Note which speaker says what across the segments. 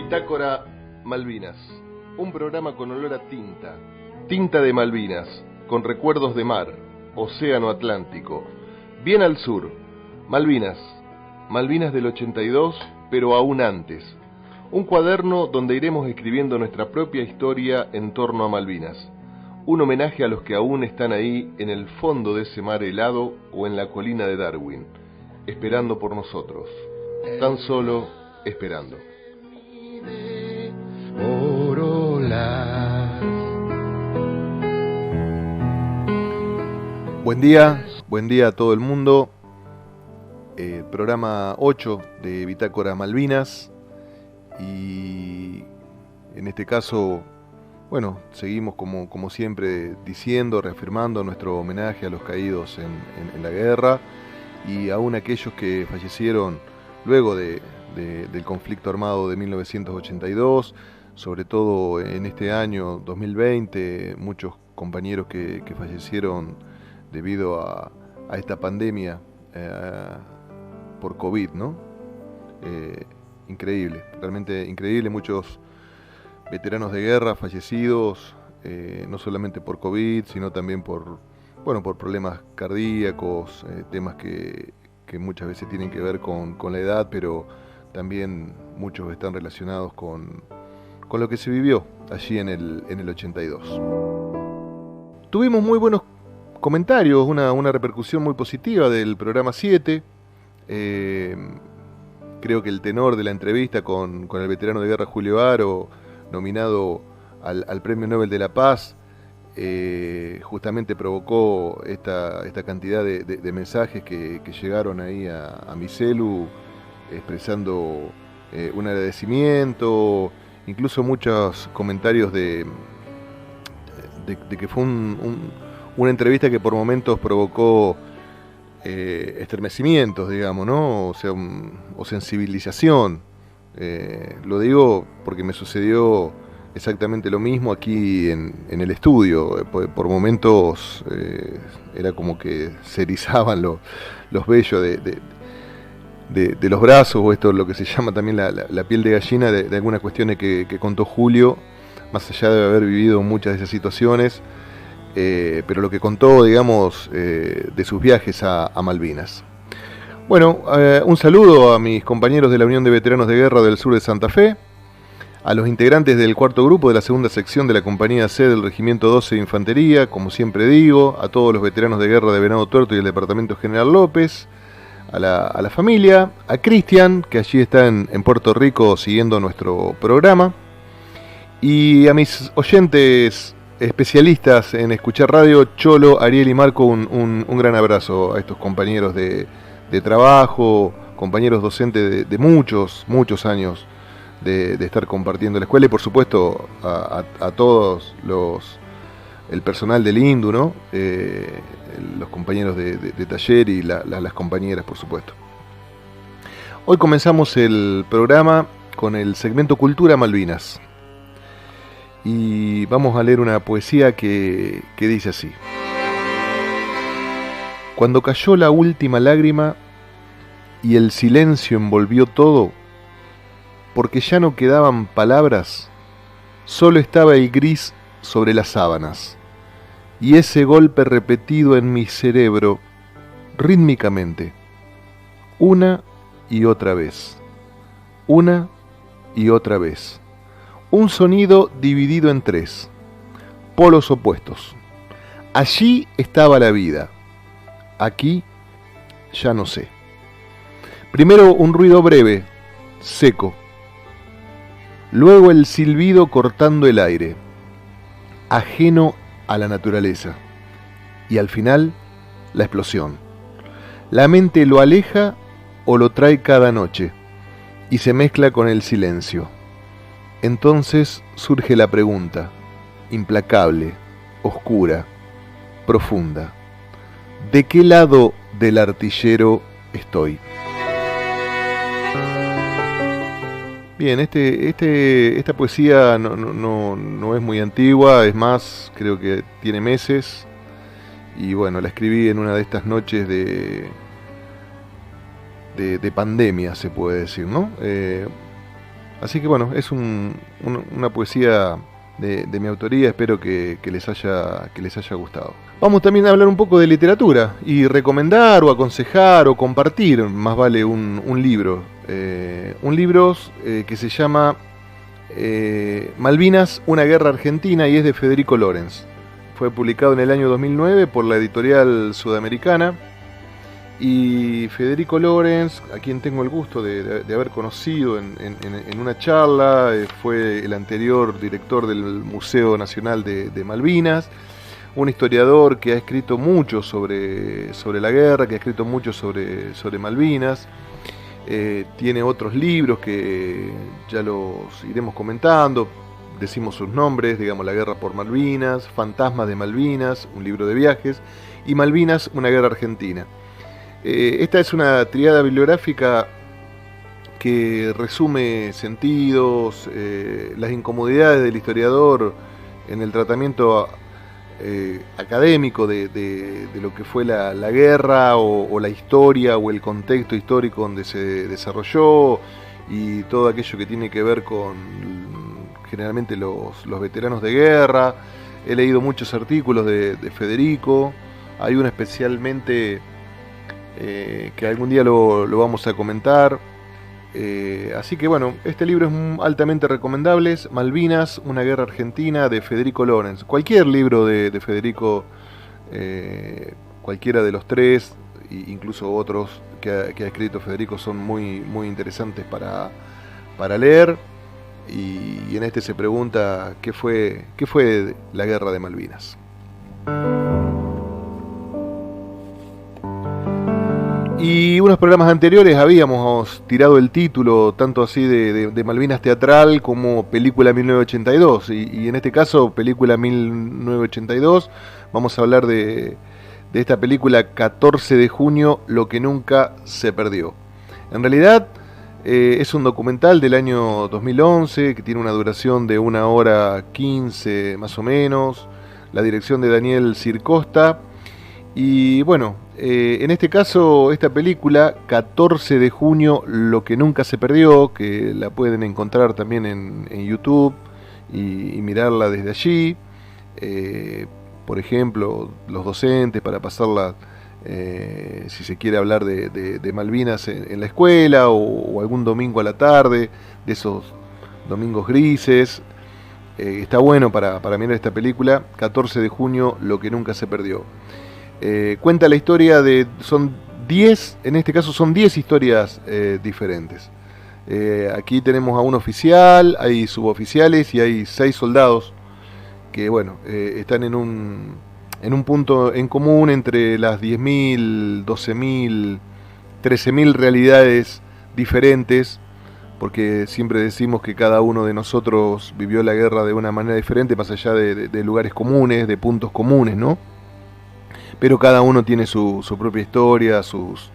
Speaker 1: Bitácora Malvinas, un programa con olor a tinta, tinta de Malvinas, con recuerdos de mar, océano Atlántico, bien al sur, Malvinas, Malvinas del 82, pero aún antes, un cuaderno donde iremos escribiendo nuestra propia historia en torno a Malvinas, un homenaje a los que aún están ahí en el fondo de ese mar helado o en la colina de Darwin, esperando por nosotros, tan solo esperando. Buen día a todo el mundo. Programa 8 de Bitácora Malvinas. Y en este caso, bueno, seguimos como siempre diciendo, reafirmando nuestro homenaje a los caídos en la guerra y aún aquellos que fallecieron luego del conflicto armado de 1982, sobre todo en este año 2020, muchos compañeros que fallecieron debido a esta pandemia por COVID, ¿no? Increíble, realmente increíble, muchos veteranos de guerra fallecidos, no solamente por COVID, sino también por problemas cardíacos, temas que muchas veces tienen que ver con la edad, pero también muchos están relacionados con lo que se vivió allí en el 82. Tuvimos muy buenos comentarios, una repercusión muy positiva del programa 7. Creo que el tenor de la entrevista con el veterano de guerra Julio Aro, nominado al Premio Nobel de la Paz, justamente provocó esta cantidad de mensajes que llegaron ahí a mi celu, expresando un agradecimiento, incluso muchos comentarios de que fue una entrevista que por momentos provocó estremecimientos, digamos, ¿no? O sensibilización. Lo digo porque me sucedió exactamente lo mismo aquí en el estudio. Por momentos era como que se erizaban los vellos de los brazos, o esto es lo que se llama también la piel de gallina de algunas cuestiones que contó Julio, más allá de haber vivido muchas de esas situaciones. Pero lo que contó, digamos, de sus viajes a Malvinas. Bueno, un saludo a mis compañeros de la Unión de Veteranos de Guerra del Sur de Santa Fe, a los integrantes del cuarto grupo de la segunda sección de la Compañía C del Regimiento 12 de Infantería, como siempre digo, a todos los veteranos de guerra de Venado Tuerto y el Departamento General López, a la familia, a Cristian, que allí está en Puerto Rico siguiendo nuestro programa, y a mis oyentes especialistas en escuchar radio, Cholo, Ariel y Marco, un gran abrazo a estos compañeros de trabajo, compañeros docentes de muchos años de estar compartiendo la escuela, y por supuesto a todos el personal del INDU, ¿no? Los compañeros de taller y las compañeras, por supuesto. Hoy comenzamos el programa con el segmento Cultura Malvinas. Y vamos a leer una poesía que dice así. Cuando cayó la última lágrima y el silencio envolvió todo, porque ya no quedaban palabras, solo estaba el gris sobre las sábanas, y ese golpe repetido en mi cerebro, rítmicamente, una y otra vez, una y otra vez. Un sonido dividido en tres, polos opuestos. Allí estaba la vida, aquí ya no sé. Primero un ruido breve, seco. Luego el silbido cortando el aire, ajeno a la naturaleza. Y al final, la explosión. La mente lo aleja o lo trae cada noche y se mezcla con el silencio. Entonces surge la pregunta, implacable, oscura, profunda. ¿De qué lado del artillero estoy? Bien, esta poesía no es muy antigua, es más, creo que tiene meses. Y bueno, la escribí en una de estas noches de pandemia, se puede decir, ¿no? Así que bueno, es una poesía de mi autoría, espero que les haya gustado. Vamos también a hablar un poco de literatura y recomendar o aconsejar o compartir, más vale un libro. Un libro que se llama Malvinas, una guerra argentina y es de Federico Lorenz. Fue publicado en el año 2009 por la editorial Sudamericana. Y Federico Lorenz, a quien tengo el gusto de haber conocido en una charla, fue el anterior director del Museo Nacional de Malvinas, un historiador que ha escrito mucho sobre la guerra, que ha escrito mucho sobre Malvinas. Tiene otros libros que ya los iremos comentando, decimos sus nombres, digamos La guerra por Malvinas, Fantasmas de Malvinas, un libro de viajes, y Malvinas, una guerra argentina. Esta es una triada bibliográfica que resume sentidos, las incomodidades del historiador en el tratamiento académico de lo que fue la guerra o la historia o el contexto histórico donde se desarrolló y todo aquello que tiene que ver con generalmente los veteranos de guerra. He leído muchos artículos de Federico, hay uno especialmente que algún día lo vamos a comentar. Así que bueno, este libro es altamente recomendable. Malvinas, una guerra argentina, de Federico Lorenz. Cualquier libro de Federico, cualquiera de los tres, incluso otros que ha escrito Federico, son muy, muy interesantes para leer. Y en este se pregunta qué fue la guerra de Malvinas. Y unos programas anteriores habíamos tirado el título tanto así de Malvinas teatral como película 1982 y en este caso película 1982 vamos a hablar de esta película 14 de junio, lo que nunca se perdió. En realidad es un documental del año 2011 que tiene una duración de 1 hora 15 más o menos, la dirección de Daniel Circosta. Y bueno, en este caso, esta película, 14 de junio, lo que nunca se perdió, que la pueden encontrar también en YouTube y mirarla desde allí. Por ejemplo, los docentes para pasarla, si se quiere hablar de Malvinas en la escuela o algún domingo a la tarde, de esos domingos grises. Está bueno para mirar esta película, 14 de junio, lo que nunca se perdió. Cuenta la historia son 10, en este caso son 10 historias diferentes. Aquí tenemos a un oficial, hay suboficiales y hay 6 soldados que bueno, están en un punto en común entre las 10.000, 12.000, 13.000 realidades diferentes, porque siempre decimos que cada uno de nosotros vivió la guerra de una manera diferente, más allá de lugares comunes, de puntos comunes, ¿no? Pero cada uno tiene su propia historia, sus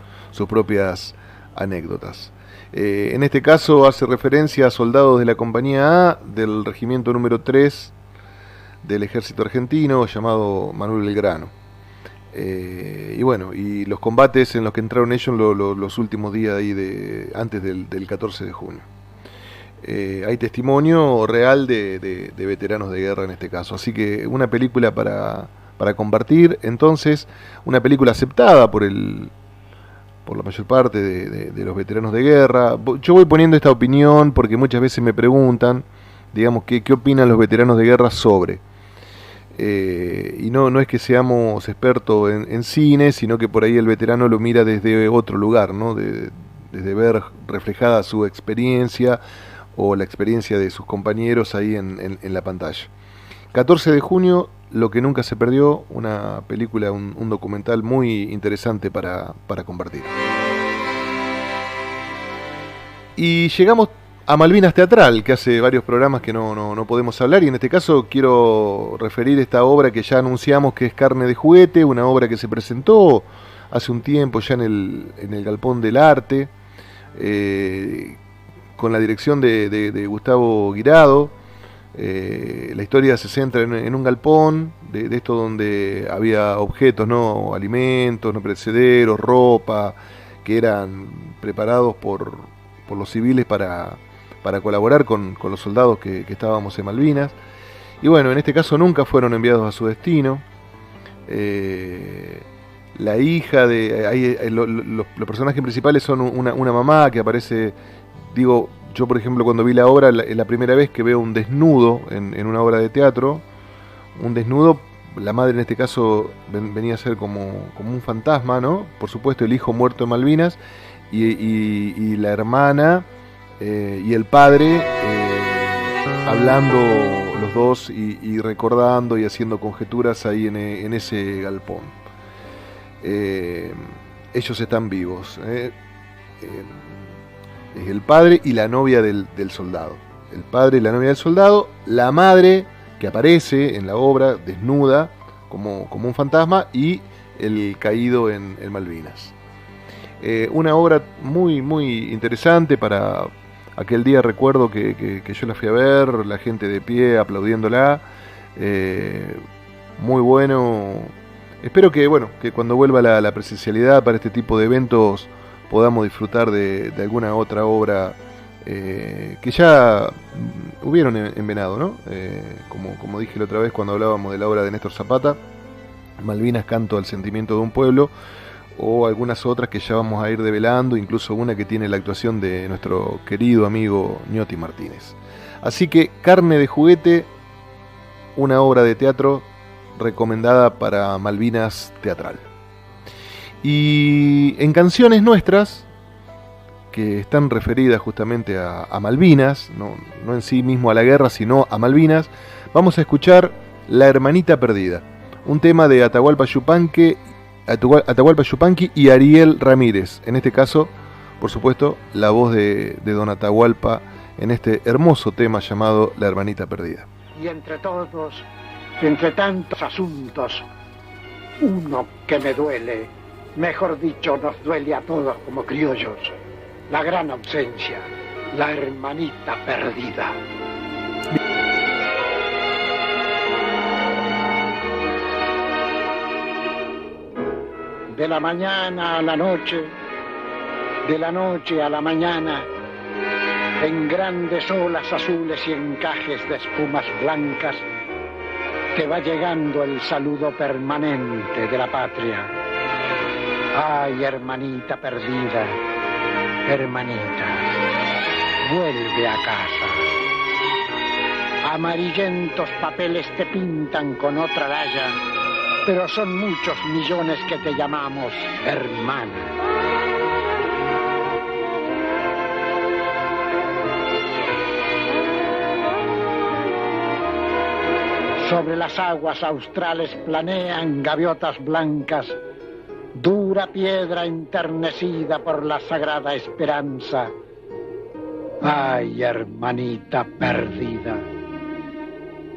Speaker 1: propias anécdotas. En este caso hace referencia a soldados de la compañía A del regimiento número 3 del ejército argentino llamado Manuel Belgrano. Y bueno, y los combates en los que entraron ellos los últimos días ahí antes del 14 de junio. Hay testimonio real de veteranos de guerra en este caso, así que una película para compartir. Entonces, una película aceptada por la mayor parte de los veteranos de guerra. Yo voy poniendo esta opinión porque muchas veces me preguntan, digamos, qué opinan los veteranos de guerra sobre. Y no es que seamos expertos en cine, sino que por ahí el veterano lo mira desde otro lugar, ¿no? Desde ver reflejada su experiencia o la experiencia de sus compañeros ahí en la pantalla. 14 de junio, lo que nunca se perdió, una película, un documental muy interesante para compartir. Y llegamos a Malvinas Teatral, que hace varios programas que no podemos hablar, y en este caso quiero referir esta obra que ya anunciamos que es Carne de Juguete, una obra que se presentó hace un tiempo ya en el Galpón del Arte, con la dirección de Gustavo Guirado. La historia se centra en un galpón de esto donde había objetos, ¿no? Alimentos no perecederos, ropa, que eran preparados por los civiles para para colaborar con los soldados que estábamos en Malvinas. Y bueno, en este caso nunca fueron enviados a su destino. La hija de... los personajes principales son una mamá que aparece, digo, yo por ejemplo cuando vi la obra, es la primera vez que veo un desnudo en una obra de teatro, un desnudo, la madre en este caso venía a ser como un fantasma, ¿no? Por supuesto el hijo muerto en Malvinas y la hermana y el padre hablando los dos y recordando y haciendo conjeturas ahí en ese galpón. Ellos están vivos. Es el padre y la novia del soldado. El padre y la novia del soldado, la madre que aparece en la obra desnuda como un fantasma y el caído en Malvinas. Una obra muy muy interesante. Para aquel día recuerdo que yo la fui a ver, la gente de pie aplaudiéndola. Muy bueno. Espero que cuando vuelva la presencialidad para este tipo de eventos podamos disfrutar de alguna otra obra que ya hubieron en Venado, ¿no? Como dije la otra vez cuando hablábamos de la obra de Néstor Zapata, Malvinas, canto al sentimiento de un pueblo, o algunas otras que ya vamos a ir develando, incluso una que tiene la actuación de nuestro querido amigo Ñoti Martínez. Así que Carne de Juguete, una obra de teatro recomendada para Malvinas Teatral. Y en canciones nuestras, que están referidas justamente a Malvinas, no en sí mismo a la guerra, sino a Malvinas, vamos a escuchar La Hermanita Perdida, un tema de Atahualpa Yupanqui y Ariel Ramírez. En este caso, por supuesto, la voz de don Atahualpa en este hermoso tema llamado La Hermanita Perdida.
Speaker 2: Y entre todos, entre tantos asuntos, uno que me duele, mejor dicho, nos duele a todos como criollos, la gran ausencia, la hermanita perdida. De la mañana a la noche, de la noche a la mañana, en grandes olas azules y encajes de espumas blancas, te va llegando el saludo permanente de la patria. Ay, hermanita perdida, hermanita, vuelve a casa. Amarillentos papeles te pintan con otra raya, pero son muchos millones que te llamamos hermana. Sobre las aguas australes planean gaviotas blancas, dura piedra enternecida por la sagrada esperanza. Ay, hermanita perdida,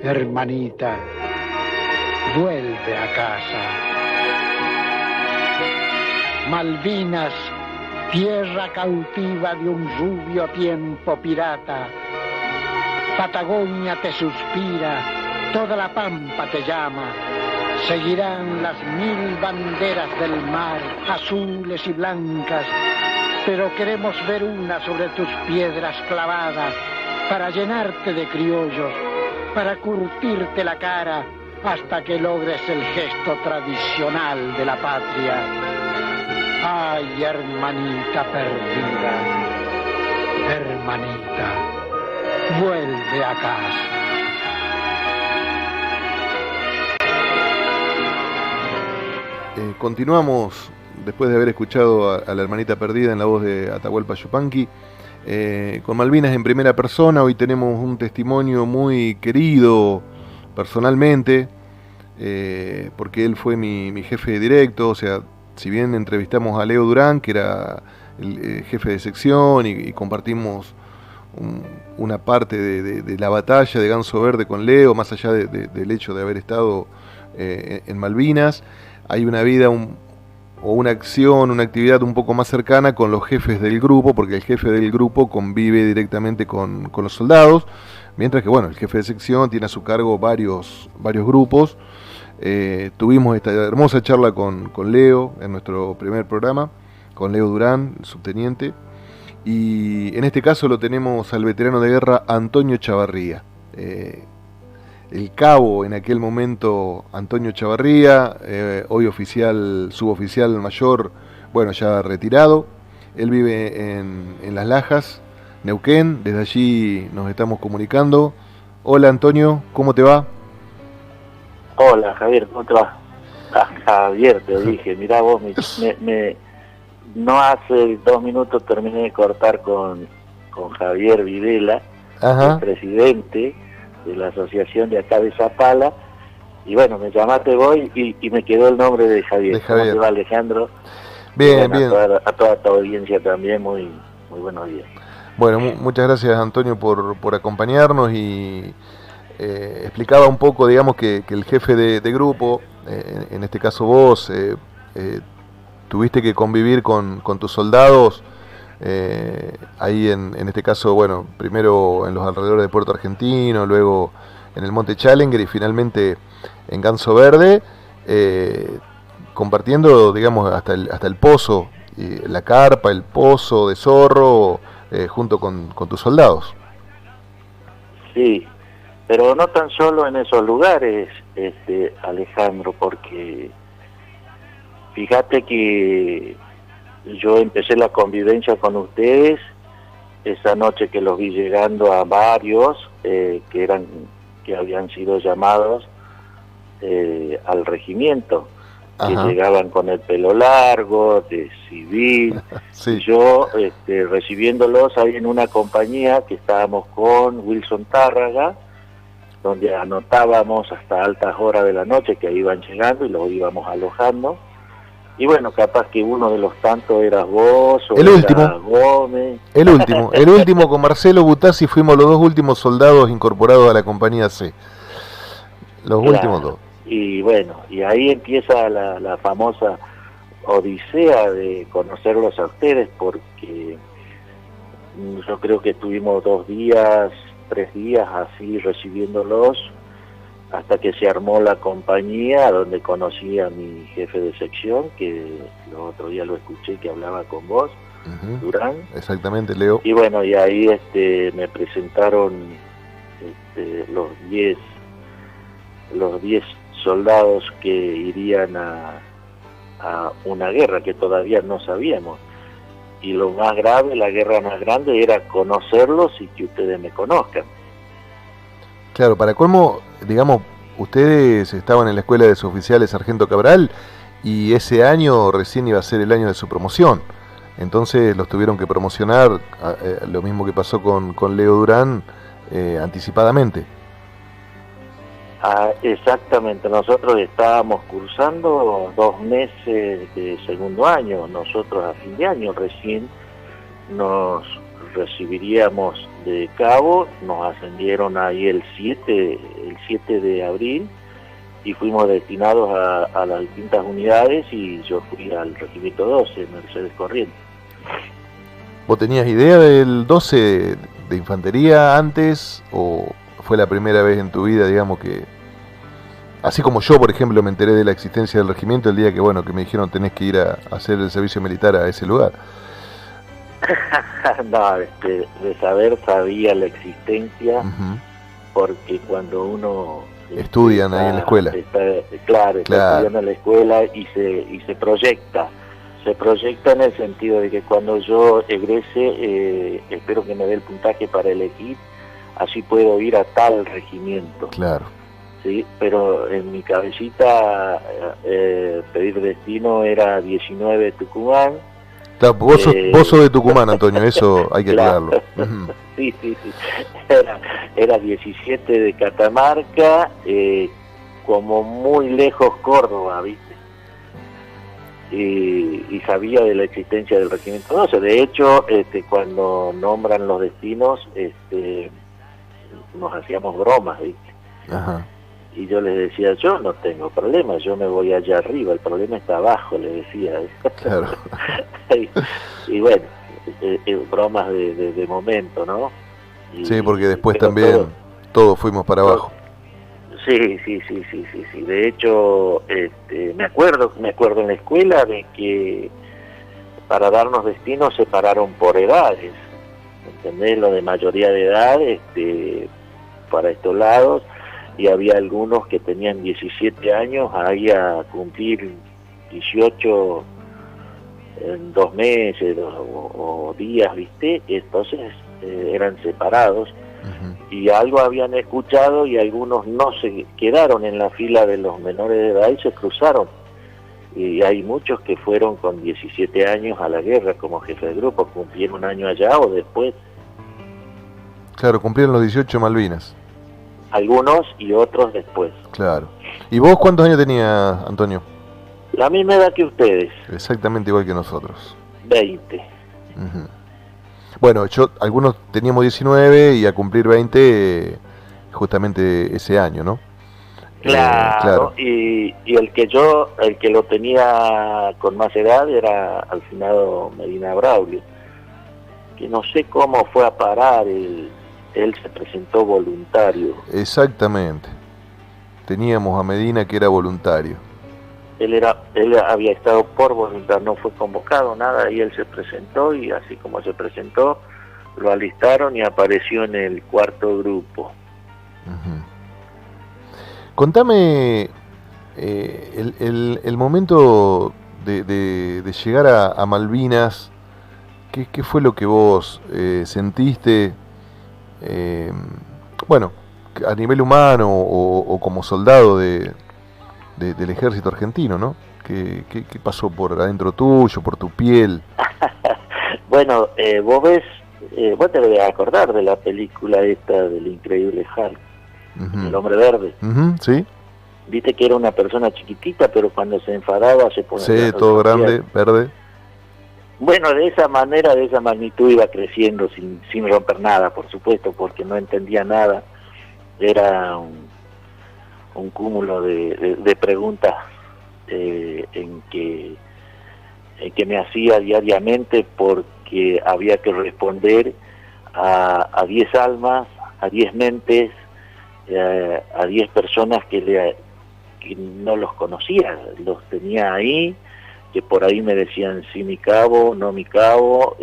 Speaker 2: hermanita, vuelve a casa. Malvinas, tierra cautiva de un rubio tiempo pirata. Patagonia te suspira, toda la pampa te llama. Seguirán las 1000 banderas del mar, azules y blancas, pero queremos ver una sobre tus piedras clavadas, para llenarte de criollos, para curtirte la cara, hasta que logres el gesto tradicional de la patria. Ay, hermanita perdida, hermanita, vuelve a casa.
Speaker 1: Continuamos después de haber escuchado a la hermanita perdida en la voz de Atahualpa Yupanqui, con Malvinas en primera persona. Hoy tenemos un testimonio muy querido personalmente, porque él fue mi jefe directo. O sea, si bien entrevistamos a Leo Durán, que era el jefe de sección, y compartimos una parte de la batalla de Ganso Verde con Leo, más allá del hecho de haber estado en Malvinas, hay una vida o una acción, una actividad un poco más cercana con los jefes del grupo, porque el jefe del grupo convive directamente con los soldados, mientras que el jefe de sección tiene a su cargo varios grupos. Tuvimos esta hermosa charla con Leo en nuestro primer programa, con Leo Durán, el subteniente, y en este caso lo tenemos al veterano de guerra Antonio Chavarría. El cabo en aquel momento Antonio Chavarría, hoy oficial, suboficial mayor, bueno, ya retirado. Él vive en Las Lajas, Neuquén, desde allí nos estamos comunicando. Hola Antonio, ¿cómo te va?
Speaker 3: Hola Javier, ¿cómo te va? Javier, te dije, mirá vos, no hace 2 minutos terminé de cortar con Javier Videla, el presidente de la asociación de acá de Zapala, y bueno, me llamaste vos y me quedó el nombre de Javier. ¿Cómo te va, Alejandro?
Speaker 1: Bien,
Speaker 3: bueno,
Speaker 1: bien.
Speaker 3: A toda tu audiencia también, muy buenos días.
Speaker 1: Bueno, muchas gracias Antonio por acompañarnos y explicaba un poco, digamos, que el jefe de grupo, en este caso vos, tuviste que convivir con tus soldados ahí en este caso, bueno, primero en los alrededores de Puerto Argentino, luego en el Monte Challenger y finalmente en Ganso Verde, compartiendo, digamos, hasta el pozo, la carpa, el pozo de Zorro, junto con tus soldados.
Speaker 3: Sí, pero no tan solo en esos lugares, Alejandro, porque fíjate que yo empecé la convivencia con ustedes esa noche que los vi llegando a varios que habían sido llamados al regimiento. Que llegaban con el pelo largo, de civil. Sí. Yo recibiéndolos ahí en una compañía que estábamos con Wilson Tárraga, donde anotábamos hasta altas horas de la noche que iban llegando y los íbamos alojando. Y bueno, capaz que uno de los tantos eras vos o
Speaker 1: el último,
Speaker 3: era Gómez.
Speaker 1: El último con Marcelo Butazzi fuimos los 2 últimos soldados incorporados a la compañía C. Los últimos 2.
Speaker 3: Y bueno, y ahí empieza la famosa odisea de conocerlos a ustedes, porque yo creo que estuvimos 2 días, 3 días así recibiéndolos, hasta que se armó la compañía, donde conocí a mi jefe de sección, que el otro día lo escuché que hablaba con vos, Durán.
Speaker 1: Exactamente, Leo.
Speaker 3: Y bueno, y ahí me presentaron los 10 soldados que irían a una guerra que todavía no sabíamos. Y lo más grave, la guerra más grande, era conocerlos y que ustedes me conozcan.
Speaker 1: Claro, para colmo, digamos, ustedes estaban en la escuela de suboficiales Sargento Cabral y ese año recién iba a ser el año de su promoción. Entonces los tuvieron que promocionar, lo mismo que pasó con Leo Durán, anticipadamente.
Speaker 3: Exactamente, nosotros estábamos cursando 2 meses de segundo año, nosotros a fin de año recién nos recibiríamos de cabo, nos ascendieron ahí el 7 de abril y fuimos destinados a las distintas unidades y yo fui al regimiento 12, Mercedes Corrientes.
Speaker 1: ¿Vos tenías idea del 12 de infantería antes o fue la primera vez en tu vida, digamos, que así como yo, por ejemplo, me enteré de la existencia del regimiento el día que me dijeron tenés que ir a hacer el servicio militar a ese lugar?
Speaker 3: No, de saber sabía la existencia, porque cuando uno
Speaker 1: estudian ahí en la escuela,
Speaker 3: está estudiando en la escuela y se proyecta en el sentido de que cuando yo egrese, espero que me dé el puntaje para el equipo, así puedo ir a tal regimiento.
Speaker 1: Claro.
Speaker 3: Sí, pero en mi cabecita pedir destino era 19 Tucumán.
Speaker 1: Claro, vos sos de Tucumán, Antonio, eso hay que aclararlo.
Speaker 3: Sí. Era 17 de Catamarca, como muy lejos Córdoba, ¿viste? Y sabía de la existencia del regimiento 12. De hecho, cuando nombran los destinos, nos hacíamos bromas, ¿viste?
Speaker 1: Ajá.
Speaker 3: Y yo les decía, yo no tengo problema, yo me voy allá arriba, el problema está abajo, le decía.
Speaker 1: Claro.
Speaker 3: y bueno, bromas de momento, ¿no?
Speaker 1: Sí, porque después también todos fuimos para abajo.
Speaker 3: Sí. De hecho, me acuerdo en la escuela de que para darnos destino separaron por edades, ¿entendés? Lo de mayoría de edad para estos lados, y había algunos que tenían 17 años, ahí a cumplir 18 en 2 meses o días, ¿viste? Entonces eran separados. Y algo habían escuchado y algunos no se quedaron en la fila de los menores de edad y se cruzaron. Y hay muchos que fueron con 17 años a la guerra como jefe de grupo, cumplieron un año allá o después.
Speaker 1: Claro, cumplieron los 18 Malvinas.
Speaker 3: Algunos y otros después.
Speaker 1: Claro. ¿Y vos cuántos años tenías, Antonio?
Speaker 3: La misma edad que ustedes.
Speaker 1: Exactamente igual que nosotros.
Speaker 3: 20.
Speaker 1: Uh-huh. Bueno, algunos teníamos 19 y a cumplir 20 justamente ese año, ¿no?
Speaker 3: Claro. Y el que lo tenía con más edad era al finado Medina Braulio, que no sé cómo fue a parar, él se presentó voluntario.
Speaker 1: Exactamente. Teníamos a Medina que era voluntario.
Speaker 3: Él había estado por voluntad, no fue convocado, nada, y él se presentó, y así como se presentó, lo alistaron y apareció en el 4º grupo.
Speaker 1: Uh-huh. Contame el momento de llegar a Malvinas, ¿qué fue lo que vos sentiste, bueno, a nivel humano o como soldado del ejército argentino, ¿no? ¿Qué pasó por adentro tuyo, por tu piel?
Speaker 3: Bueno, vos te debes acordar de la película esta del increíble Hulk,
Speaker 1: uh-huh.
Speaker 3: El hombre verde.
Speaker 1: Uh-huh, sí.
Speaker 3: Viste que era una persona chiquitita, pero cuando se enfadaba se ponía...
Speaker 1: Sí, todo grande, verde.
Speaker 3: Bueno, de esa manera, de esa magnitud iba creciendo sin romper nada, por supuesto, porque no entendía nada. Era un cúmulo de preguntas en que me hacía diariamente, porque había que responder a 10 almas, a 10 mentes, a 10 personas que no los conocía, los tenía ahí, que por ahí me decían sí mi cabo, no mi cabo,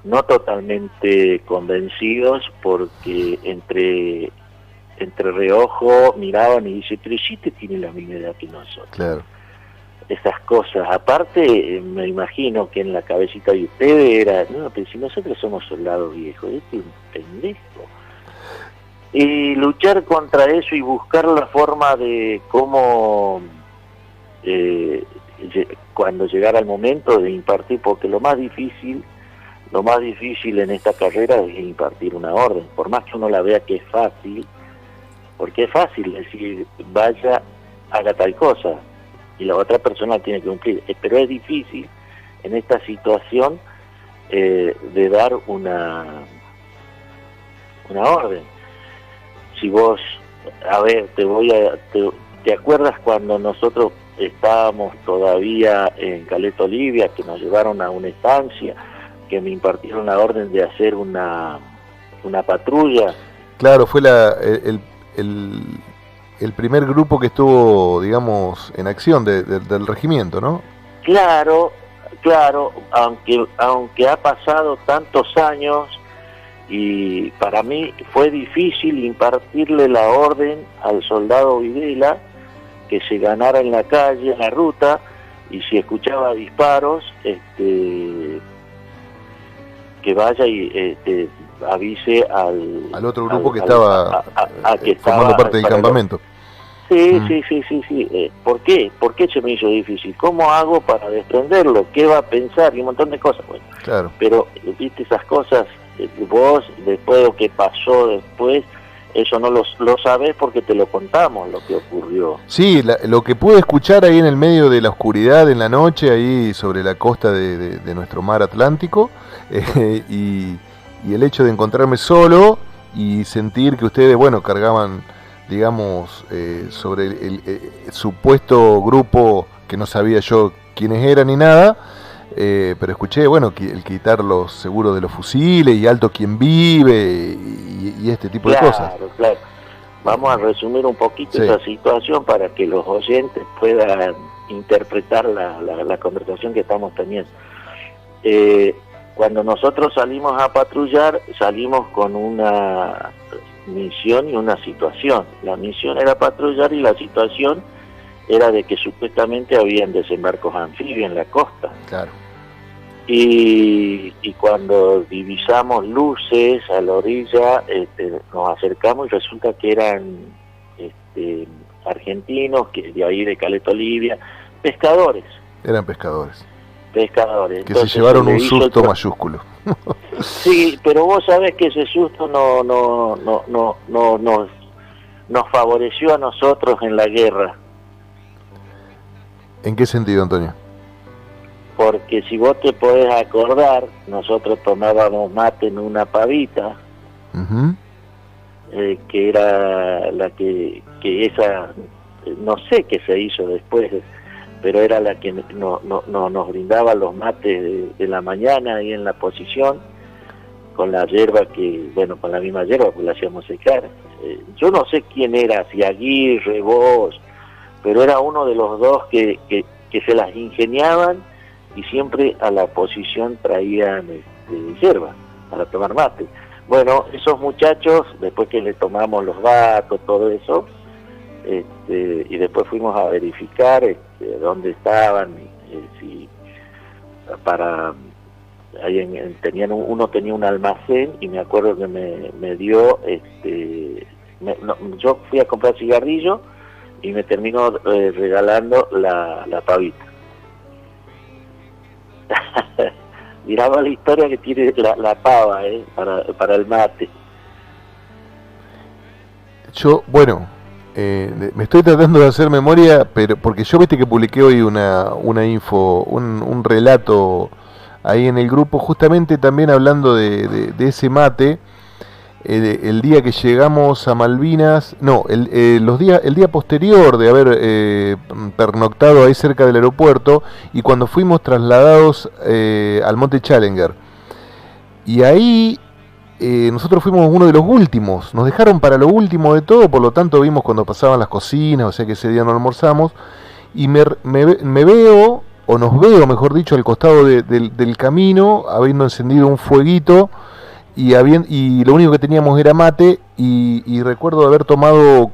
Speaker 3: no totalmente convencidos, porque entre reojo miraban y dicen, pero sí te tiene la misma edad que nosotros.
Speaker 1: Claro.
Speaker 3: Esas cosas. Aparte, me imagino que en la cabecita de ustedes era, no, pero si nosotros somos soldados viejos, este es un pendejo. Y luchar contra eso y buscar la forma de cómo, cuando llegara el momento de impartir, porque lo más difícil en esta carrera es impartir una orden, por más que uno la vea que es fácil, porque es fácil decir, vaya, haga tal cosa, y la otra persona tiene que cumplir, pero es difícil en esta situación de dar una orden. Si vos, a ver, ¿te acuerdas cuando nosotros estábamos todavía en Caleta Olivia, que nos llevaron a una estancia, que me impartieron la orden de hacer una patrulla?
Speaker 1: Claro, fue el primer grupo que estuvo, digamos, en acción del regimiento, ¿no? Claro,
Speaker 3: aunque ha pasado tantos años, y para mí fue difícil impartirle la orden al soldado Videla, que se ganara en la calle, en la ruta, y si escuchaba disparos, que vaya y avise al
Speaker 1: otro grupo que estaba formando parte del campamento.
Speaker 3: Sí. ¿Por qué? ¿Por qué se me hizo difícil? ¿Cómo hago para desprenderlo? ¿Qué va a pensar? Y un montón de cosas. Bueno,
Speaker 1: claro.
Speaker 3: Pero, viste, esas cosas, vos, después de lo que pasó después, eso no lo sabés porque te lo contamos, lo que ocurrió.
Speaker 1: Sí, lo que pude escuchar ahí en el medio de la oscuridad, en la noche, ahí sobre la costa de nuestro mar Atlántico, y el hecho de encontrarme solo y sentir que ustedes, bueno, cargaban, digamos, sobre el supuesto grupo que no sabía yo quiénes eran ni nada, pero escuché, bueno, el quitar los seguros de los fusiles y alto quien vive y este tipo de cosas.
Speaker 3: Claro. Vamos a resumir un poquito esa situación para que los oyentes puedan interpretar la conversación que estamos teniendo. Cuando nosotros salimos a patrullar, salimos con una misión y una situación. La misión era patrullar y la situación era de que supuestamente habían desembarcos anfibios en la costa.
Speaker 1: Claro.
Speaker 3: Y cuando divisamos luces a la orilla, nos acercamos y resulta que eran argentinos, que de ahí de Caleta Olivia, pescadores.
Speaker 1: Eran pescadores.
Speaker 3: Pescadores.
Speaker 1: Que
Speaker 3: Entonces,
Speaker 1: se llevaron un susto mayúsculo.
Speaker 3: Sí, pero vos sabés que ese susto nos favoreció a nosotros en la guerra.
Speaker 1: ¿En qué sentido, Antonio?
Speaker 3: Porque si vos te podés acordar, nosotros tomábamos mate en una pavita,
Speaker 1: Uh-huh.
Speaker 3: Que era la que esa, no sé qué se hizo después, pero era la que nos brindaba los mates de la mañana ahí en la posición, con la hierba con la misma hierba, pues la hacíamos secar. Yo no sé quién era, si Aguirre, vos, pero era uno de los dos que se las ingeniaban y siempre a la posición traían hierba para tomar mate. Bueno, esos muchachos, después que le tomamos los datos, todo eso, y después fuimos a verificar dónde estaban, uno tenía un almacén y me acuerdo que me dio, yo fui a comprar cigarrillo y me terminó regalando la pavita. Miraba la historia que tiene la pava, para el mate.
Speaker 1: Yo, bueno, me estoy tratando de hacer memoria, pero porque yo viste que publiqué hoy una info, un relato ahí en el grupo, justamente también hablando de ese mate. El día que llegamos a Malvinas, no, el día posterior de haber pernoctado ahí cerca del aeropuerto, y cuando fuimos trasladados al Monte Challenger, y ahí nosotros fuimos uno de los últimos, nos dejaron para lo último de todo, por lo tanto vimos cuando pasaban las cocinas, o sea que ese día no almorzamos, y me veo, o nos veo mejor dicho, al costado del camino, habiendo encendido un fueguito, y lo único que teníamos era mate, y recuerdo haber tomado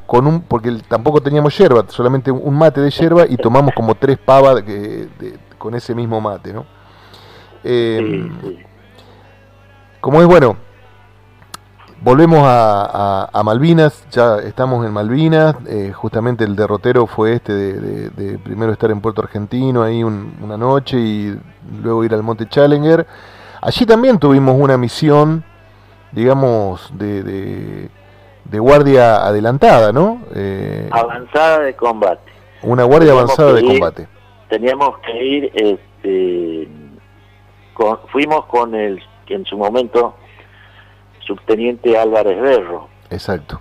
Speaker 1: porque tampoco teníamos yerba, solamente un mate de yerba, y tomamos como 3 pavas con ese mismo mate, ¿no?
Speaker 3: Sí.
Speaker 1: Como es, bueno, volvemos a Malvinas, ya estamos en Malvinas, justamente el derrotero fue de primero estar en Puerto Argentino ahí una noche y luego ir al Monte Challenger. Allí también tuvimos una misión, digamos, de guardia adelantada, ¿no?
Speaker 3: Avanzada de combate.
Speaker 1: Una guardia avanzada de combate.
Speaker 3: Teníamos que ir, fuimos con el que en su momento subteniente Álvarez Berro.
Speaker 1: Exacto.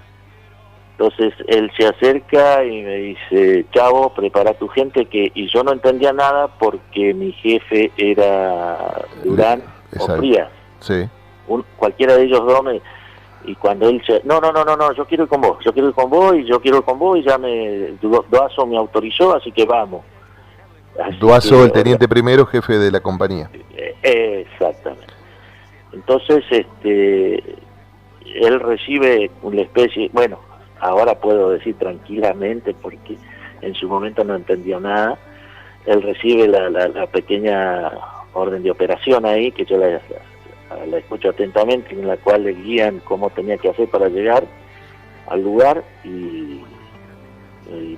Speaker 3: Entonces él se acerca y me dice: Chavo, prepara tu gente, y yo no entendía nada porque mi jefe era Durán o Frías.
Speaker 1: Sí.
Speaker 3: Cualquiera de ellos dos y cuando él no, yo quiero ir con vos, y ya Duazo me autorizó, así que vamos.
Speaker 1: Duazo, el teniente primero, jefe de la compañía.
Speaker 3: Exactamente. Entonces, él recibe una especie, bueno, ahora puedo decir tranquilamente porque en su momento no entendió nada, él recibe la pequeña orden de operación ahí, que yo la escucho atentamente, en la cual le guían cómo tenía que hacer para llegar al lugar, y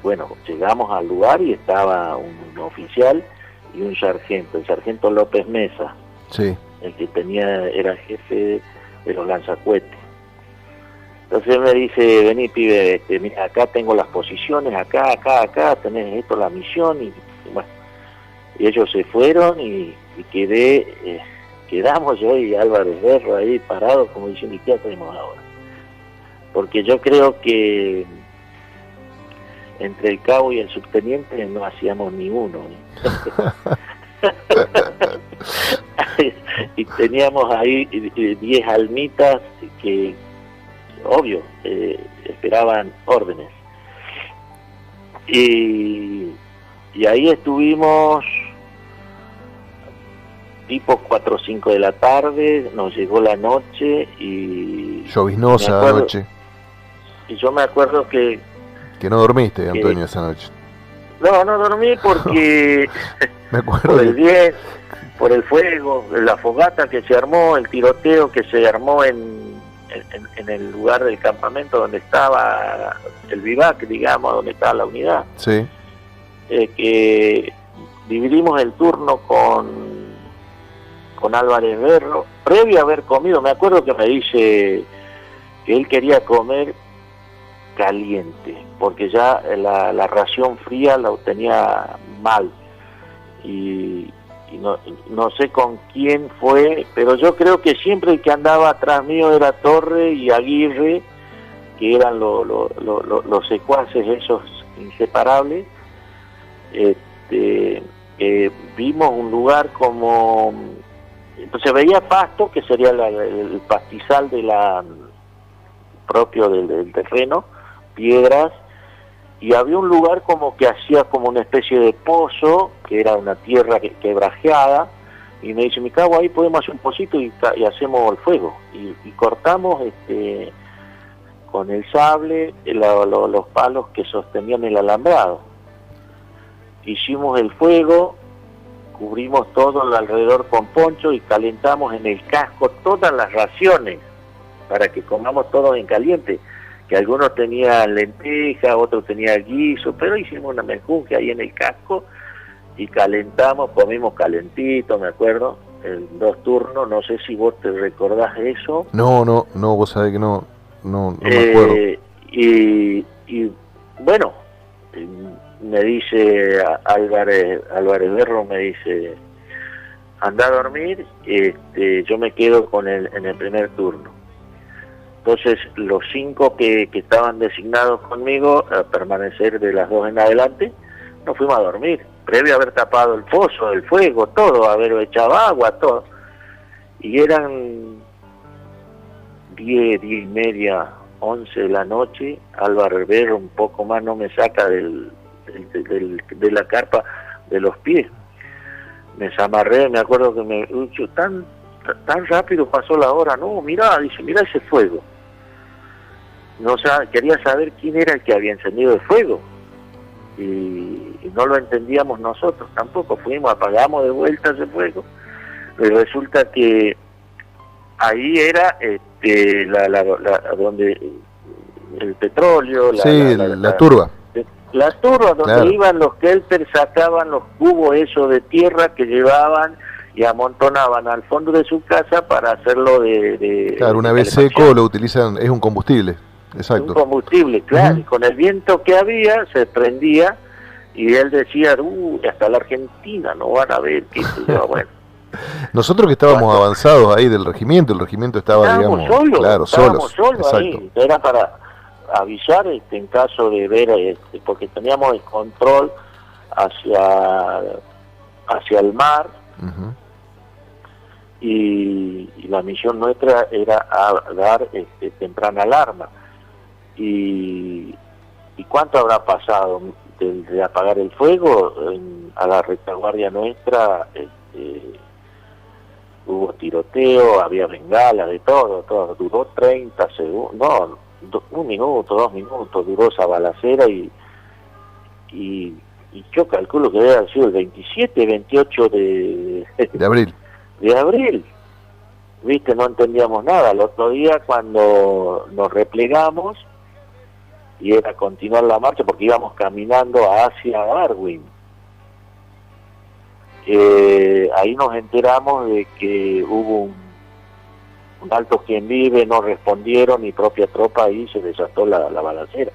Speaker 3: bueno, llegamos al lugar y estaba un oficial y un sargento, el sargento López Mesa,
Speaker 1: sí,
Speaker 3: el que era jefe de los lanzacuetes. Entonces él me dice: vení, pibe, mira, acá tengo las posiciones, acá, tenés esto, la misión, y bueno, y ellos se fueron y quedamos yo y Álvarez Berro ahí parados como diciendo: ¿y qué hacemos ahora? Porque yo creo que entre el cabo y el subteniente no hacíamos ni uno, y teníamos ahí 10 almitas que, obvio, esperaban órdenes. Y Y ahí estuvimos tipo 4 o 5 de la tarde, nos llegó la noche y...
Speaker 1: Lloviznosa la noche.
Speaker 3: Y yo me acuerdo que...
Speaker 1: Que no dormiste, Antonio, esa noche.
Speaker 3: No dormí porque...
Speaker 1: Me acuerdo.
Speaker 3: Por el viento, por el fuego, la fogata que se armó, el tiroteo que se armó en el lugar del campamento donde estaba el vivac, digamos, donde estaba la unidad.
Speaker 1: Sí.
Speaker 3: Que dividimos el turno con Álvarez Berro, previo a haber comido. Me acuerdo que me dice que él quería comer caliente, porque ya la ración fría la tenía mal. Y no sé con quién fue, pero yo creo que siempre el que andaba atrás mío era Torre y Aguirre, que eran los secuaces esos inseparables. Vimos un lugar como... Entonces veía pasto, que sería el pastizal propio del terreno, piedras, y había un lugar como que hacía como una especie de pozo, que era una tierra quebrajeada, y me dice, me cago ahí, podemos hacer un pocito y hacemos el fuego. Y cortamos con el sable los palos que sostenían el alambrado. Hicimos el fuego, cubrimos todo alrededor con poncho y calentamos en el casco todas las raciones para que comamos todos en caliente, que algunos tenían lentejas, otros tenían guiso, pero hicimos una menjunje ahí en el casco y calentamos, comimos calentito, me acuerdo, en 2 turnos. No sé si vos te recordás eso.
Speaker 1: No, vos sabés que no me acuerdo.
Speaker 3: Y bueno, me dice Álvarez Berro, me dice, anda a dormir, yo me quedo en el primer turno. Entonces los 5 que estaban designados conmigo a permanecer de las 2 en adelante, nos fuimos a dormir, previo a haber tapado el pozo, el fuego, todo, haber echado agua, todo. Y eran 10 y media, 11 de la noche. Álvarez Berro un poco más no me saca de la carpa de los pies. Me desamarré, me acuerdo que tan rápido pasó la hora. No, mirá ese fuego. Quería saber quién era el que había encendido el fuego. Y no lo entendíamos nosotros tampoco. Apagamos de vuelta ese fuego. Pero resulta que ahí era donde el petróleo,
Speaker 1: la turba.
Speaker 3: La turba donde claro, iban los kelpers, sacaban los cubos esos de tierra que llevaban y amontonaban al fondo de su casa para hacerlo
Speaker 1: claro, una vez seco lo utilizan, es un combustible, exacto.
Speaker 3: Un combustible, claro, y con el viento que había se prendía y él decía, hasta la Argentina no van a ver qué se lleva, bueno.
Speaker 1: Nosotros que estábamos avanzados ahí del regimiento, el regimiento estaba, digamos,
Speaker 3: estábamos solos
Speaker 1: exacto.
Speaker 3: Ahí, era para avisar en caso de ver, porque teníamos el control hacia el mar.
Speaker 1: Uh-huh.
Speaker 3: Y la misión nuestra era dar temprana alarma. Y ¿cuánto habrá pasado de apagar el fuego? A la retaguardia nuestra hubo tiroteo, había bengalas, de todo, duró 30 segundos, 1 minuto, 2 minutos duró esa balacera y yo calculo que debe haber sido el 27, 28 de
Speaker 1: abril.
Speaker 3: De abril, viste, no entendíamos nada. El otro día cuando nos replegamos y era continuar la marcha porque íbamos caminando hacia Darwin, ahí nos enteramos de que hubo un alto quien vive, no respondieron y propia tropa, ahí se desató la balacera.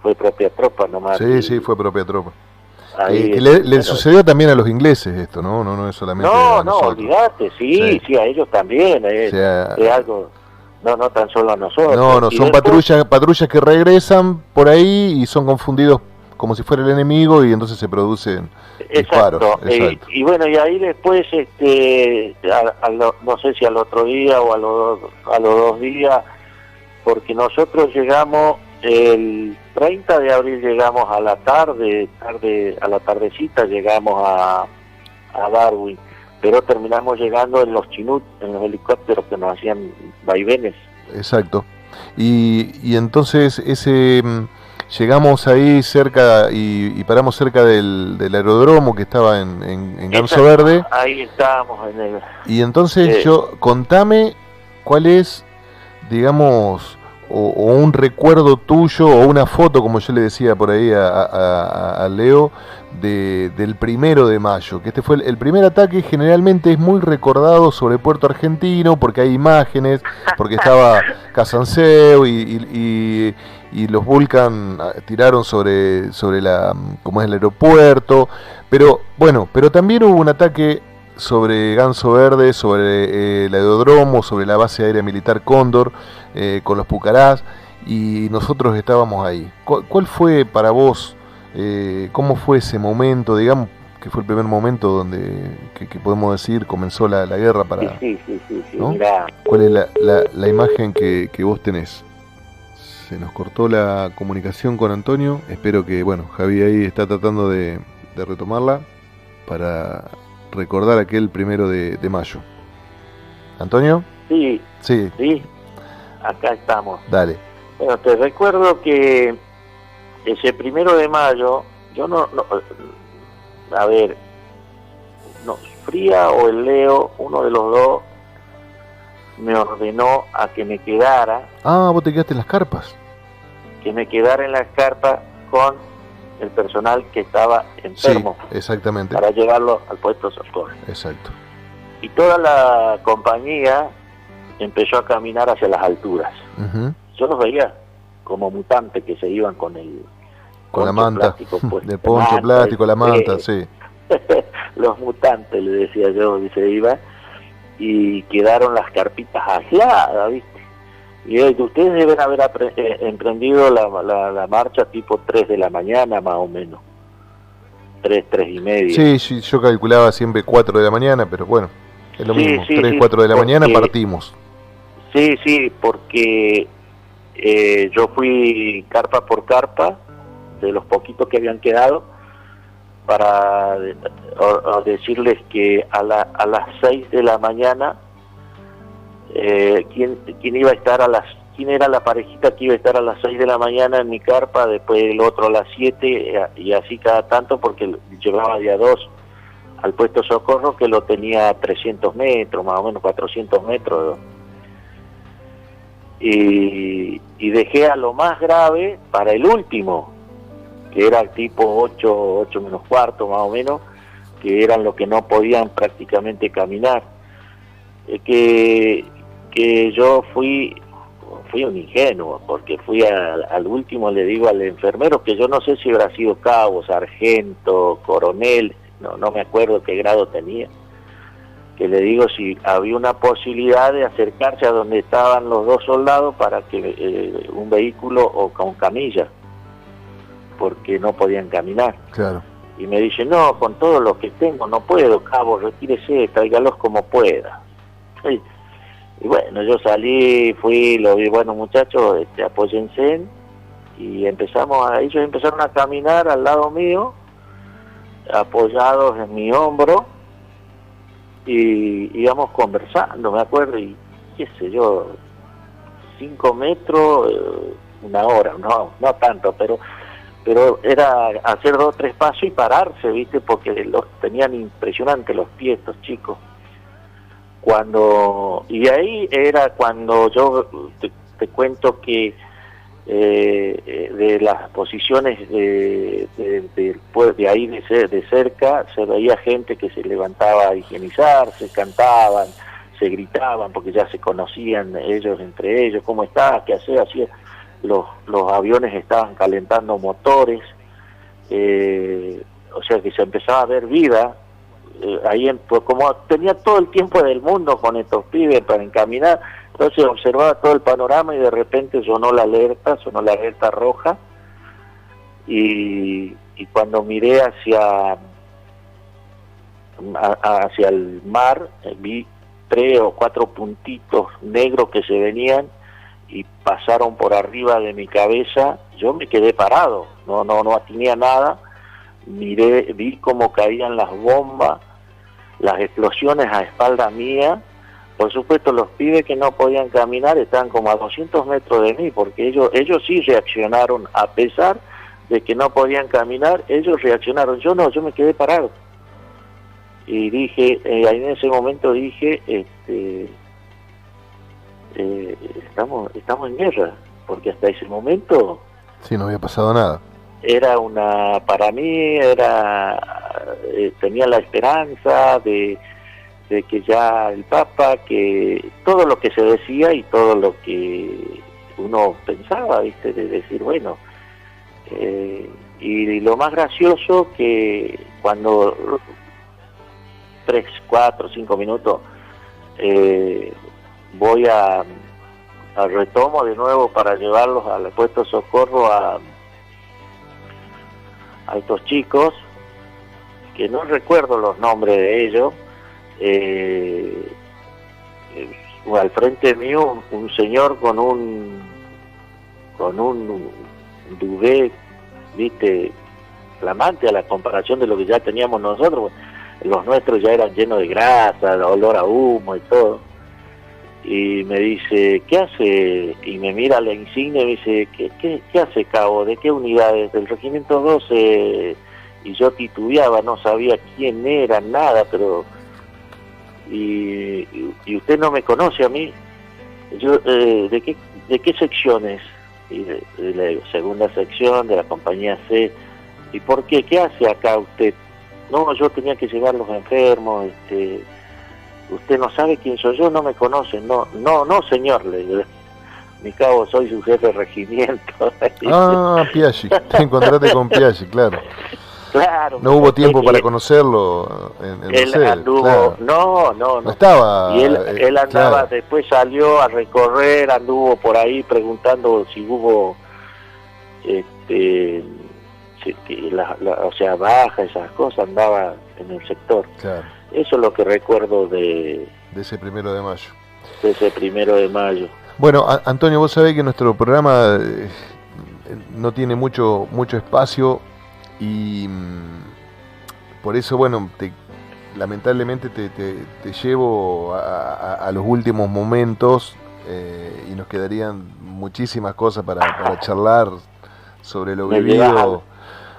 Speaker 3: Fue propia tropa nomás.
Speaker 1: Sí, fue propia tropa. Ahí, que le sucedió también a los ingleses esto, ¿no? Es solamente a nosotros.
Speaker 3: Olvídate, sí, a ellos también, es algo, no tan solo a nosotros.
Speaker 1: No, son después, patrullas que regresan por ahí y son confundidos como si fuera el enemigo y entonces se producen disparos. Exacto.
Speaker 3: Y bueno, y ahí después, no sé si al otro día o a los 2 días, porque nosotros llegamos El 30 de abril llegamos a la a la tardecita llegamos a Darwin, pero terminamos llegando en los Chinook, en los helicópteros que nos hacían vaivenes.
Speaker 1: Exacto. Y entonces llegamos ahí cerca y paramos cerca del aeródromo que estaba en Ganso Verde.
Speaker 3: Ahí estábamos en el...
Speaker 1: Y entonces contame cuál es, digamos, o un recuerdo tuyo o una foto, como yo le decía por ahí a Leo, del 1 de mayo, que este fue el primer ataque. Generalmente es muy recordado sobre Puerto Argentino porque hay imágenes, porque estaba Casanseu y los Vulcan tiraron sobre como es el aeropuerto, pero bueno, pero también hubo un ataque sobre Ganso Verde, sobre el aeródromo, sobre la base aérea militar Cóndor, con los Pucarás, y nosotros estábamos ahí. ¿Cuál fue para vos, cómo fue ese momento, digamos, que fue el primer momento donde, que podemos decir, comenzó la guerra para...
Speaker 3: Sí,
Speaker 1: ¿no?
Speaker 3: Mirá.
Speaker 1: ¿Cuál es la imagen que vos tenés? Se nos cortó la comunicación con Antonio, espero que, bueno, Javi ahí está tratando de retomarla para recordar aquel 1 de mayo. ¿Antonio?
Speaker 3: Sí,
Speaker 1: sí,
Speaker 3: acá estamos.
Speaker 1: Dale.
Speaker 3: Bueno, te recuerdo que ese 1 de mayo, yo a ver, Fría o el Leo, uno de los dos, me ordenó a que me quedara.
Speaker 1: Ah, vos te quedaste en las carpas.
Speaker 3: Que me quedara en las carpas con el personal que estaba enfermo.
Speaker 1: Sí, exactamente.
Speaker 3: Para llevarlo al puesto de socorro.
Speaker 1: Exacto.
Speaker 3: Y toda la compañía empezó a caminar hacia las alturas.
Speaker 1: Uh-huh.
Speaker 3: Yo los veía como mutantes que se iban con
Speaker 1: la manta,
Speaker 3: pues,
Speaker 1: de poncho plástico, la manta, sí.
Speaker 3: Los mutantes, le decía yo, y se iba, y quedaron las carpitas aisladas, ¿viste? Y ustedes deben haber emprendido la marcha tipo 3 de la mañana, más o menos. 3 y media.
Speaker 1: Sí, yo calculaba siempre 4 de la mañana, pero bueno, es lo mismo. 3, 4 de la mañana partimos.
Speaker 3: Sí, porque yo fui carpa por carpa, de los poquitos que habían quedado, para decirles que a las 6 de la mañana, quién iba a estar quién era la parejita que iba a estar a las 6 de la mañana en mi carpa, después el otro a las 7, y así cada tanto, porque llevaba día 2 al puesto de socorro, que lo tenía a 300 metros, más o menos 400 metros. Y dejé a lo más grave para el último, que era tipo 8 menos cuarto, más o menos, que eran los que no podían prácticamente caminar. Que yo fui un ingenuo, porque fui al último, le digo al enfermero, que yo no sé si habrá sido cabo, sargento, coronel, no me acuerdo qué grado tenía, que le digo si había una posibilidad de acercarse a donde estaban los dos soldados para que un vehículo o con camilla, porque no podían caminar.
Speaker 1: Claro.
Speaker 3: Y me dice, no, con todos los que tengo no puedo, cabo, retírese, tráigalos como pueda. Y bueno, yo salí, fui, lo vi, bueno muchachos, apóyense, y ellos empezaron a caminar al lado mío, apoyados en mi hombro, y íbamos conversando, me acuerdo, y qué sé yo, 5 metros, 1 hora, no tanto, pero era hacer 2 o 3 pasos y pararse, ¿viste? Porque los tenían impresionantes los pies estos chicos. Y ahí era cuando yo te cuento que de las posiciones de ahí de cerca se veía gente que se levantaba a higienizarse, cantaban, se gritaban porque ya se conocían ellos entre ellos, cómo estaba, qué hacía, los aviones estaban calentando motores, o sea que se empezaba a ver vida. Ahí pues como tenía todo el tiempo del mundo con estos pibes para encaminar, entonces observaba todo el panorama y de repente sonó la alerta roja, y cuando miré hacia el mar, vi 3 o 4 puntitos negros que se venían, y pasaron por arriba de mi cabeza. Yo me quedé parado, no atiné a nada, vi cómo caían las bombas, las explosiones a espalda mía. Por supuesto, los pibes que no podían caminar estaban como a 200 metros de mí, porque ellos sí reaccionaron, a pesar de que no podían caminar, ellos reaccionaron. Yo no, yo me quedé parado. Y dije, en ese momento dije, estamos en guerra, porque hasta ese momento...
Speaker 1: Sí, no había pasado nada.
Speaker 3: Para mí tenía la esperanza de que ya el Papa, que todo lo que se decía y todo lo que uno pensaba, ¿viste? De decir, bueno, y lo más gracioso que cuando 3, 4, 5 minutos voy a retomo de nuevo para llevarlos al puesto de socorro a estos chicos, que no recuerdo los nombres de ellos. Al frente mío un señor con un duvet, viste, flamante a la comparación de lo que ya teníamos nosotros. Los nuestros ya eran llenos de grasa, de olor a humo y todo. Y me dice, ¿qué hace? Y me mira la insignia y me dice, ¿qué hace, cabo? ¿De qué unidades? Del regimiento 12. Y yo titubeaba, no sabía quién era, nada, pero... Y usted no me conoce a mí. Yo, ¿de qué secciones? Y le digo, segunda sección de la compañía C. ¿Y por qué? ¿Qué hace acá usted? No, yo tenía que llevar los enfermos, usted no sabe quién soy yo, no me conoce. No, señor, le digo, mi cabo, soy su jefe de regimiento.
Speaker 1: Ah, Piaggi, te encontraste con Piaggi, claro.
Speaker 3: Claro.
Speaker 1: No hubo tiempo para conocerlo en
Speaker 3: él
Speaker 1: Mercedes,
Speaker 3: anduvo,
Speaker 1: claro.
Speaker 3: No
Speaker 1: estaba.
Speaker 3: Y él andaba,
Speaker 1: claro.
Speaker 3: Después salió a recorrer, anduvo por ahí preguntando si hubo, o sea, baja, esas cosas, andaba en el sector.
Speaker 1: Claro.
Speaker 3: Eso es lo que recuerdo de
Speaker 1: ese 1 de mayo.
Speaker 3: De ese 1 de mayo.
Speaker 1: Bueno, Antonio, vos sabés que nuestro programa no tiene mucho espacio y por eso, bueno, lamentablemente te llevo a los últimos momentos y nos quedarían muchísimas cosas para charlar sobre lo vivido.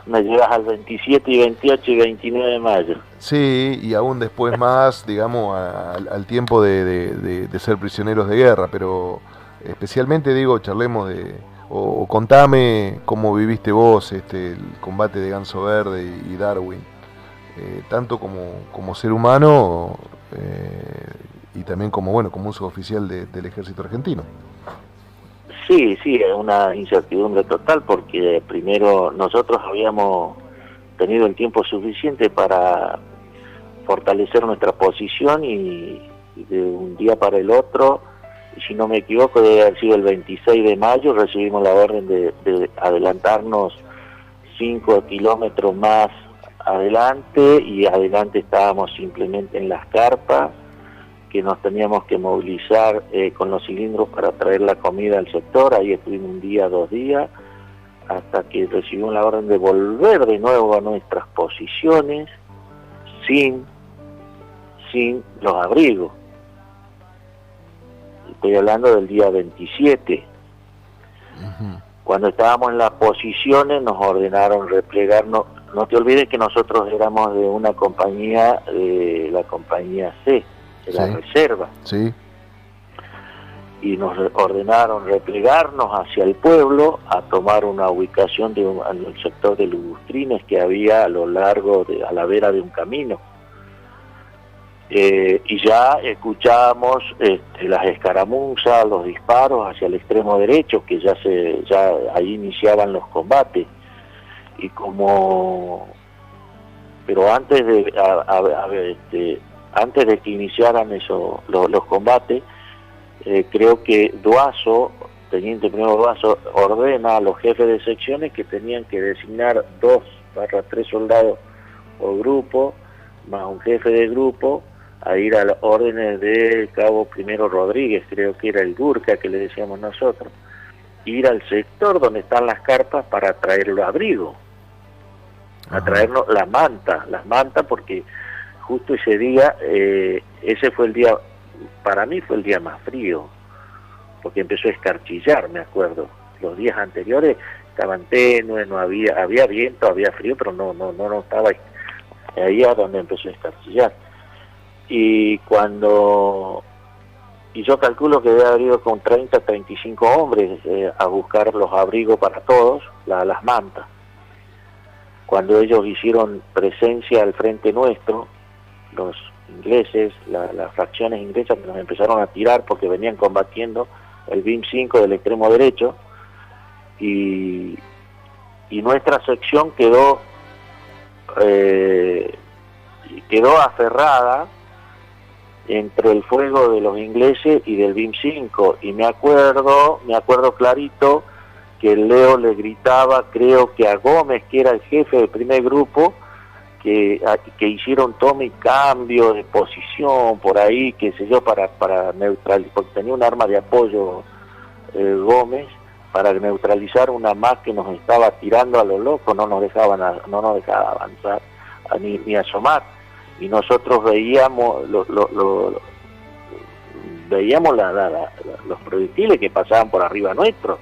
Speaker 3: Me llevas al 27 y 28 y 29 de mayo.
Speaker 1: Sí, y aún después más, digamos, al tiempo de ser prisioneros de guerra, pero especialmente, digo, charlemos o contame cómo viviste vos el combate de Ganso Verde y Darwin, tanto como ser humano y también como un suboficial del ejército argentino.
Speaker 3: Sí, es una incertidumbre total, porque primero nosotros habíamos tenido el tiempo suficiente para fortalecer nuestra posición y de un día para el otro, si no me equivoco, debe haber sido el 26 de mayo, recibimos la orden de adelantarnos 5 kilómetros más adelante, y adelante estábamos simplemente en las carpas, que nos teníamos que movilizar con los cilindros para traer la comida al sector. Ahí estuvimos un día, 2 días, hasta que recibimos la orden de volver de nuevo a nuestras posiciones sin los abrigos. Estoy hablando del día 27.
Speaker 1: Uh-huh.
Speaker 3: Cuando estábamos en las posiciones nos ordenaron replegarnos. No te olvides que nosotros éramos de una compañía, de la compañía C, de la reserva.
Speaker 1: Sí.
Speaker 3: Y nos ordenaron replegarnos hacia el pueblo, a tomar una ubicación en el sector de Lugustrines que había a lo largo, a la vera de un camino. Y ya escuchábamos las escaramuzas, los disparos hacia el extremo derecho, que ya ahí iniciaban los combates. Y pero antes de que iniciaran los combates, creo que Duazo, teniente primero Duazo, ordena a los jefes de secciones que tenían que designar 2/3 soldados por grupo, más un jefe de grupo, a ir a las órdenes del cabo Primero Rodríguez, creo que era el Gurka que le decíamos nosotros, ir al sector donde están las carpas para traer los abrigos, a traernos las mantas, porque justo ese día, ese fue el día, para mí fue el día más frío, porque empezó a escarchillar, me acuerdo. Los días anteriores estaban tenues, no había viento, había frío, pero no estaba ahí a donde empezó a escarchillar. Y yo calculo que debe haber ido con 30, 35 hombres a buscar los abrigos para todos, las mantas. Cuando ellos hicieron presencia al frente nuestro, los ingleses, las fracciones inglesas que nos empezaron a tirar porque venían combatiendo el BIM 5 del extremo derecho, y nuestra sección quedó aferrada entre el fuego de los ingleses y del BIM 5, y me acuerdo clarito que Leo le gritaba, creo que a Gómez, que era el jefe del primer grupo, que hicieron toma y cambio de posición por ahí, qué sé yo, para neutralizar, porque tenía un arma de apoyo Gómez, para neutralizar una más que nos estaba tirando a lo loco, no nos dejaba avanzar ni asomar, y nosotros veíamos los proyectiles que pasaban por arriba nuestro.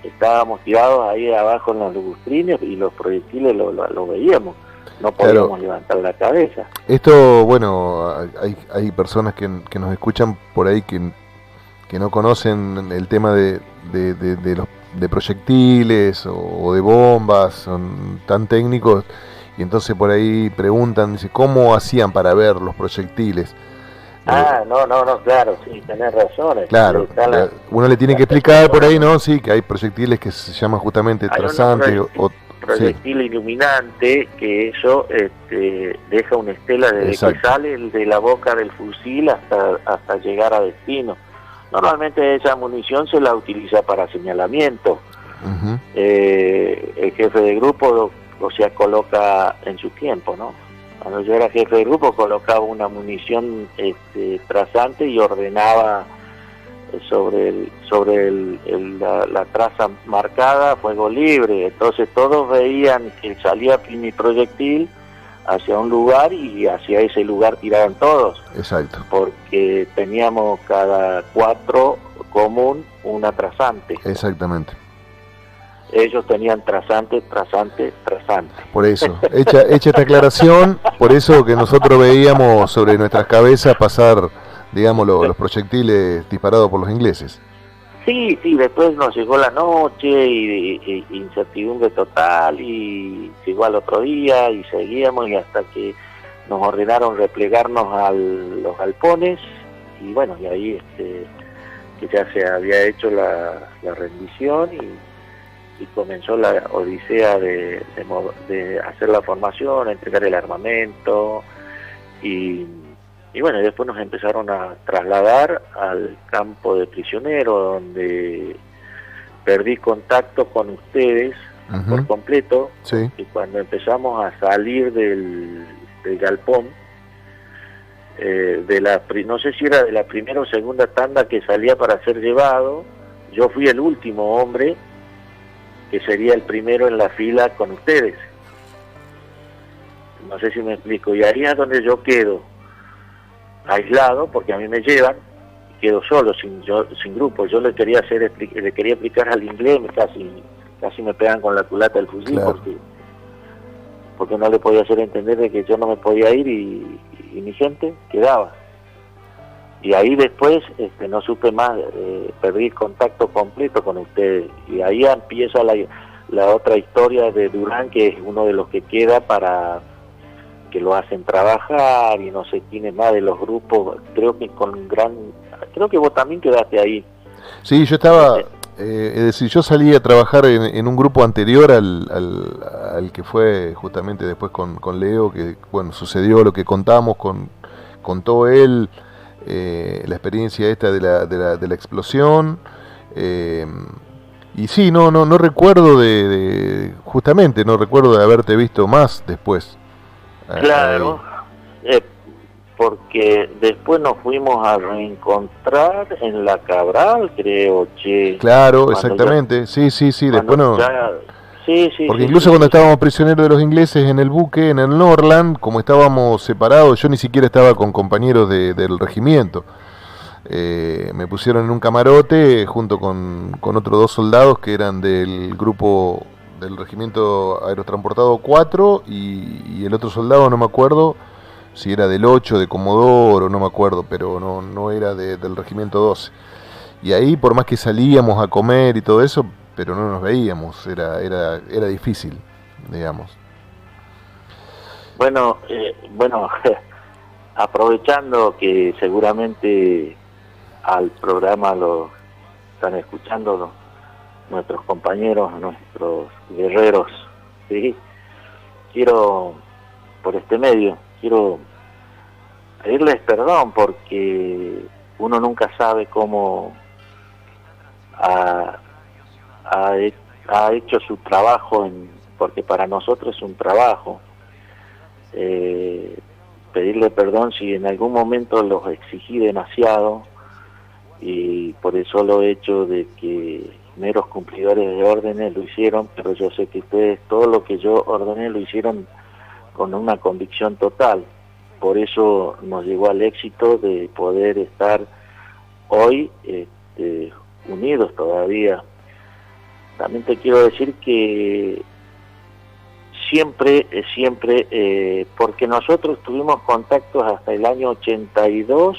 Speaker 3: Estábamos tirados ahí abajo en los lugustrines y los proyectiles lo veíamos, no podíamos levantar la cabeza.
Speaker 1: Esto, bueno, hay personas que nos escuchan por ahí que no conocen el tema de proyectiles o de bombas, son tan técnicos, y entonces por ahí preguntan, dice, ¿cómo hacían para ver los proyectiles?
Speaker 3: No, claro, sí, tenés razón.
Speaker 1: Claro, uno le tiene que explicar por ahí, ¿no? Sí, que hay proyectiles que se llaman justamente trasantes.
Speaker 3: Proyectil iluminante, que eso deja una estela desde que sale de la boca del fusil hasta llegar a destino. Normalmente esa munición se la utiliza para señalamiento. Uh-huh. El jefe de grupo, coloca en su tiempo, ¿no? Cuando yo era jefe de grupo, colocaba una munición trazante y ordenaba sobre la traza marcada fuego libre. Entonces todos veían que salía mi proyectil hacia un lugar y hacia ese lugar tiraban todos.
Speaker 1: Exacto.
Speaker 3: Porque teníamos cada 4 común una trazante.
Speaker 1: Exactamente.
Speaker 3: Ellos tenían trazante.
Speaker 1: Por eso, hecha esta aclaración, por eso que nosotros veíamos sobre nuestras cabezas pasar, digamos, los proyectiles disparados por los ingleses.
Speaker 3: Sí, después nos llegó la noche y incertidumbre total, y llegó al otro día y seguíamos, y hasta que nos ordenaron replegarnos a los galpones, y bueno, y ahí que ya se había hecho la rendición y comenzó la odisea de hacer la formación, entregar el armamento, y bueno, después nos empezaron a trasladar al campo de prisioneros, donde perdí contacto con ustedes. Uh-huh. Por completo.
Speaker 1: Sí.
Speaker 3: Y cuando empezamos a salir del galpón, no sé si era de la primera o segunda tanda que salía para ser llevado, yo fui el último hombre que sería el primero en la fila con ustedes. No sé si me explico. Y ahí es donde yo quedo aislado, porque a mí me llevan, y quedo solo, sin grupo. Yo le quería explicar al inglés, casi me pegan con la culata del fusil. Claro. Porque no le podía hacer entender de que yo no me podía ir, y mi gente quedaba. Y ahí después no supe más, perdí contacto completo con ustedes, y ahí empieza la otra historia de Durán, que es uno de los que queda, para que lo hacen trabajar y no se tiene más de los grupos. Creo que vos también quedaste ahí.
Speaker 1: Sí, yo estaba, es decir, yo salí a trabajar en un grupo anterior al que fue justamente después con Leo, que bueno, sucedió lo que contamos, contó él, la experiencia esta de la explosión, y sí, no recuerdo justamente no recuerdo de haberte visto más después.
Speaker 3: Claro, porque después nos fuimos a reencontrar en la Cabral, creo, che.
Speaker 1: Claro, exactamente, sí, después no...
Speaker 3: Sí,
Speaker 1: porque incluso cuando estábamos prisioneros de los ingleses en el buque, en el Norland, como estábamos separados, yo ni siquiera estaba con compañeros del regimiento. Me pusieron en un camarote junto con otros 2 soldados que eran del grupo del regimiento aerotransportado 4 y el otro soldado no me acuerdo si era del 8, de Comodoro, no me acuerdo, pero no era del regimiento 12. Y ahí, por más que salíamos a comer y todo eso, pero no nos veíamos, era difícil, digamos.
Speaker 3: Bueno, aprovechando que seguramente al programa lo están escuchando nuestros compañeros, nuestros guerreros, ¿sí? Quiero, por este medio, pedirles perdón porque uno nunca sabe cómo ha hecho su trabajo, porque para nosotros es un trabajo. Pedirle perdón si en algún momento los exigí demasiado y por el solo hecho de que meros cumplidores de órdenes lo hicieron, pero yo sé que ustedes todo lo que yo ordené lo hicieron con una convicción total. Por eso nos llegó al éxito de poder estar hoy unidos todavía. También te quiero decir que siempre, porque nosotros tuvimos contactos hasta el año 82,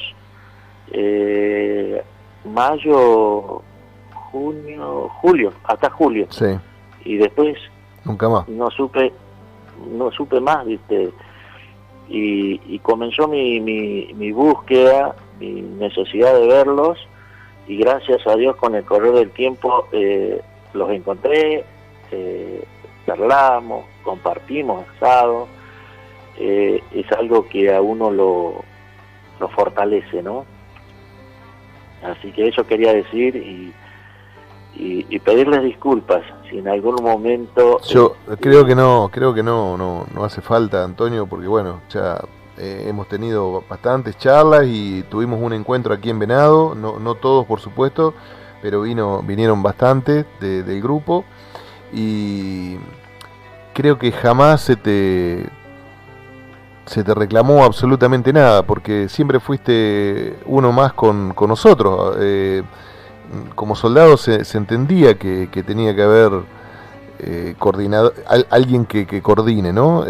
Speaker 3: mayo, junio, julio, hasta julio.
Speaker 1: Sí.
Speaker 3: Y después
Speaker 1: nunca más.
Speaker 3: No supe más, ¿viste? Y comenzó mi búsqueda, mi necesidad de verlos, y gracias a Dios con el correr del tiempo los encontré, charlamos, compartimos asado, es algo que a uno lo fortalece, ¿no? Así que eso quería decir y pedirles disculpas si en algún momento...
Speaker 1: Yo creo que no hace falta, Antonio, porque bueno, ya hemos tenido bastantes charlas y tuvimos un encuentro aquí en Venado, no todos por supuesto, pero vinieron bastantes del grupo y creo que jamás se te reclamó absolutamente nada, porque siempre fuiste uno más con nosotros. Como soldado se entendía que tenía que haber coordinador, alguien que coordine, ¿no?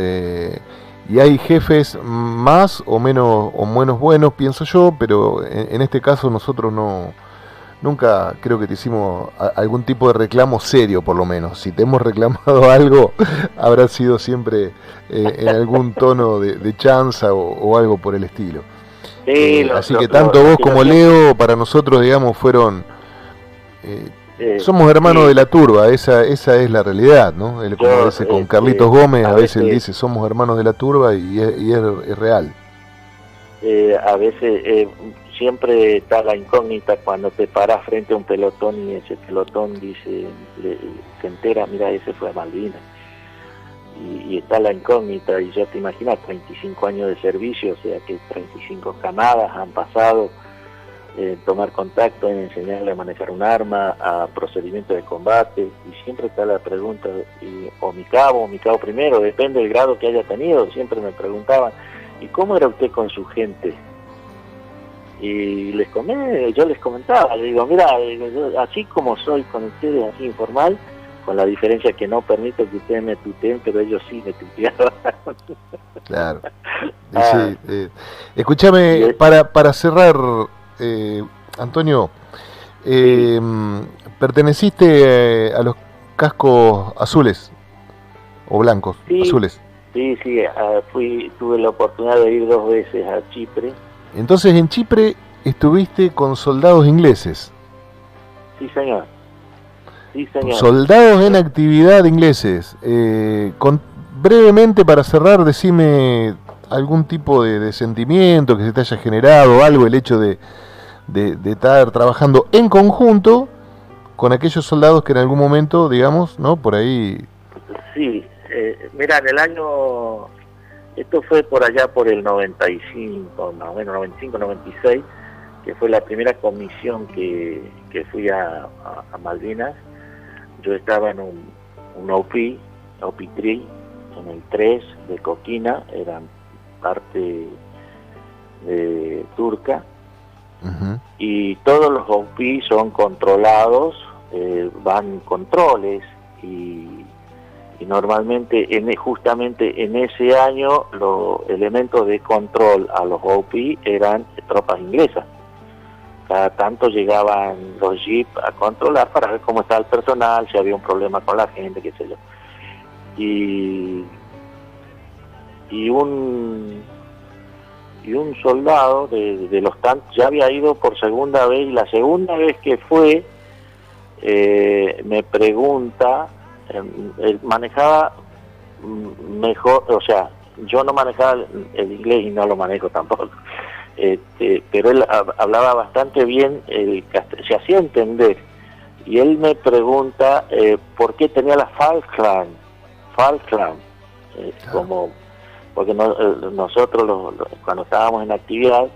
Speaker 1: Y hay jefes más o menos buenos, pienso yo, pero en este caso nosotros nunca creo que te hicimos algún tipo de reclamo serio, por lo menos. Si te hemos reclamado algo, habrá sido siempre en algún tono de chanza o algo por el estilo.
Speaker 3: Sí,
Speaker 1: así que tanto vos como Leo, para nosotros, digamos, fueron... somos hermanos de la turba, esa es la realidad, ¿no? Él, como dice con Carlitos Gómez, a veces él dice, somos hermanos de la turba y es real.
Speaker 3: A veces siempre está la incógnita cuando te paras frente a un pelotón y ese pelotón dice, se entera, mira, ese fue a Malvinas. Y está la incógnita, y ya te imaginas, 35 años de servicio, o sea que 35 camadas han pasado, tomar contacto, en enseñarle a manejar un arma, a procedimientos de combate, y siempre está la pregunta, o mi cabo primero, depende del grado que haya tenido, siempre me preguntaban, ¿y cómo era usted con su gente? Y yo les comentaba, le digo, mira, así como soy con ustedes, así informal, con la diferencia que no permito que ustedes me tuteen, pero ellos sí me tuteaban.
Speaker 1: Claro. Sí, escúchame, para cerrar, Antonio, perteneciste a los cascos azules o blancos,
Speaker 3: sí,
Speaker 1: azules.
Speaker 3: Sí, tuve la oportunidad de ir 2 veces a Chipre.
Speaker 1: Entonces en Chipre estuviste con soldados ingleses.
Speaker 3: Sí, señor.
Speaker 1: Soldados en actividad ingleses. Brevemente, para cerrar, decime algún tipo de sentimiento que se te haya generado, algo, el hecho de estar trabajando en conjunto con aquellos soldados que en algún momento, digamos, ¿no? Por ahí...
Speaker 3: Sí, mira, en el año Esto fue por allá por el 95, más o menos 95, 96, que fue la primera comisión que fui a Malvinas. Yo estaba en un OP3, en el 3 de Coquina, eran parte de Turca, y todos los OP son controlados, van controles, y normalmente justamente en ese año los elementos de control a los OP eran tropas inglesas. Cada tanto llegaban los jeeps a controlar para ver cómo estaba el personal, si había un problema con la gente, qué sé yo. Y un soldado de los tantos ya había ido por segunda vez, y la segunda vez que fue me pregunta, él manejaba mejor, o sea, yo no manejaba el inglés y no lo manejo tampoco, pero él hablaba bastante bien el castellano, se hacía entender, y él me pregunta por qué tenía la Falkland, como porque nosotros cuando estábamos en actividad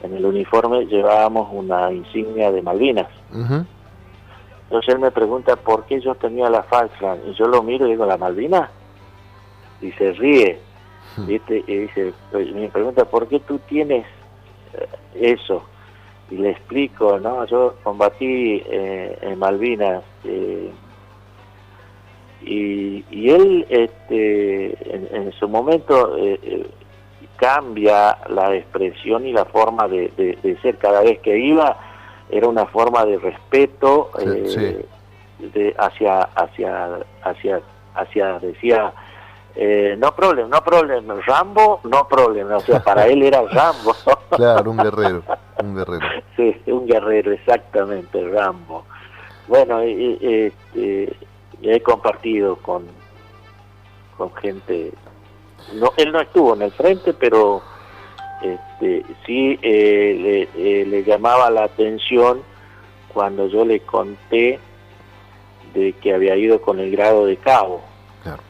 Speaker 3: en el uniforme llevábamos una insignia de Malvinas. Entonces él me pregunta por qué yo tenía la Falkland, y yo lo miro y digo, ¿la Malvinas? Y se ríe, ¿viste? Y dice, me pregunta, ¿por qué tú tienes eso? Y le explico, ¿no? Yo combatí en Malvinas, y él en su momento cambia la expresión y la forma de ser. Cada vez que iba era una forma de respeto hacia decía, no problem, Rambo, no problem, o sea, para él era Rambo.
Speaker 1: Claro, un guerrero.
Speaker 3: Sí, un guerrero, exactamente, Rambo. Bueno, he compartido con gente, él no estuvo en el frente, pero sí le llamaba la atención cuando yo le conté de que había ido con el grado de cabo.
Speaker 1: Claro.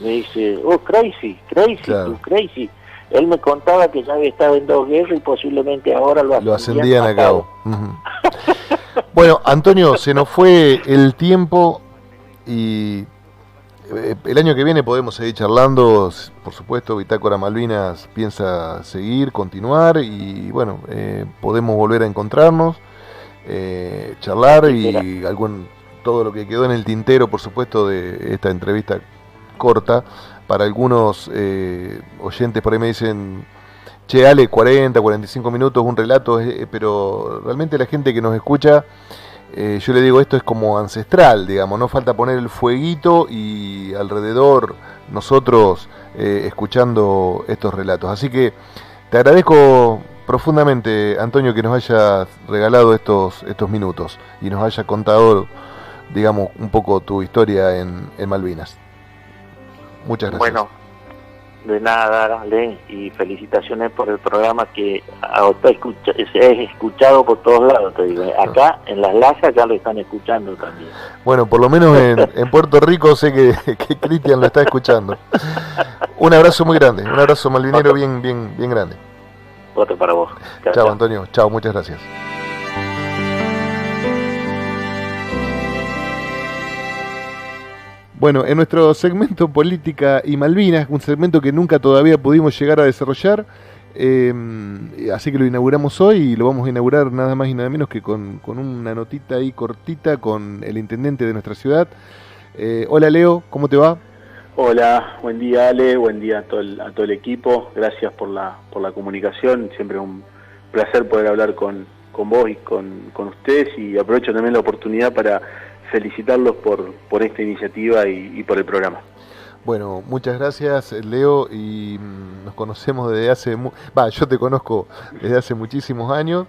Speaker 3: Me dice, oh, crazy,
Speaker 1: claro.
Speaker 3: tú crazy. Él me contaba que ya había estado en 2 guerras y posiblemente ahora lo
Speaker 1: ascendían a cabo. Bueno, Antonio, se nos fue el tiempo y el año que viene podemos seguir charlando. Por supuesto, Bitácora Malvinas piensa continuar, y bueno, podemos volver a encontrarnos, charlar, y todo lo que quedó en el tintero, por supuesto, de esta entrevista corta. Para algunos oyentes por ahí me dicen, che, Ale, 40, 45 minutos, un relato, pero realmente la gente que nos escucha, yo le digo, esto es como ancestral, digamos, no falta poner el fueguito y alrededor nosotros escuchando estos relatos. Así que te agradezco profundamente, Antonio, que nos hayas regalado estos minutos y nos hayas contado, digamos, un poco tu historia en Malvinas. Muchas gracias.
Speaker 3: Bueno, de nada, Ale, y felicitaciones por el programa que es escuchado por todos lados, te digo. Acá en Las Lajas ya lo están escuchando también.
Speaker 1: Bueno, por lo menos en Puerto Rico sé que Cristian lo está escuchando. Un abrazo muy grande, un abrazo malvinero bien grande.
Speaker 3: Otro para vos.
Speaker 1: Chao, Antonio, chao, muchas gracias. Bueno, en nuestro segmento Política y Malvinas, un segmento que nunca todavía pudimos llegar a desarrollar, así que lo inauguramos hoy, y lo vamos a inaugurar nada más y nada menos que con una notita ahí cortita con el intendente de nuestra ciudad. Hola Leo, ¿cómo te va?
Speaker 4: Hola, buen día Ale, buen día a todo el equipo, gracias por la comunicación, siempre es un placer poder hablar con vos y con ustedes, y aprovecho también la oportunidad para felicitarlos por esta iniciativa y por el programa.
Speaker 1: Bueno, muchas gracias Leo, y nos conocemos desde hace... yo te conozco desde hace muchísimos años,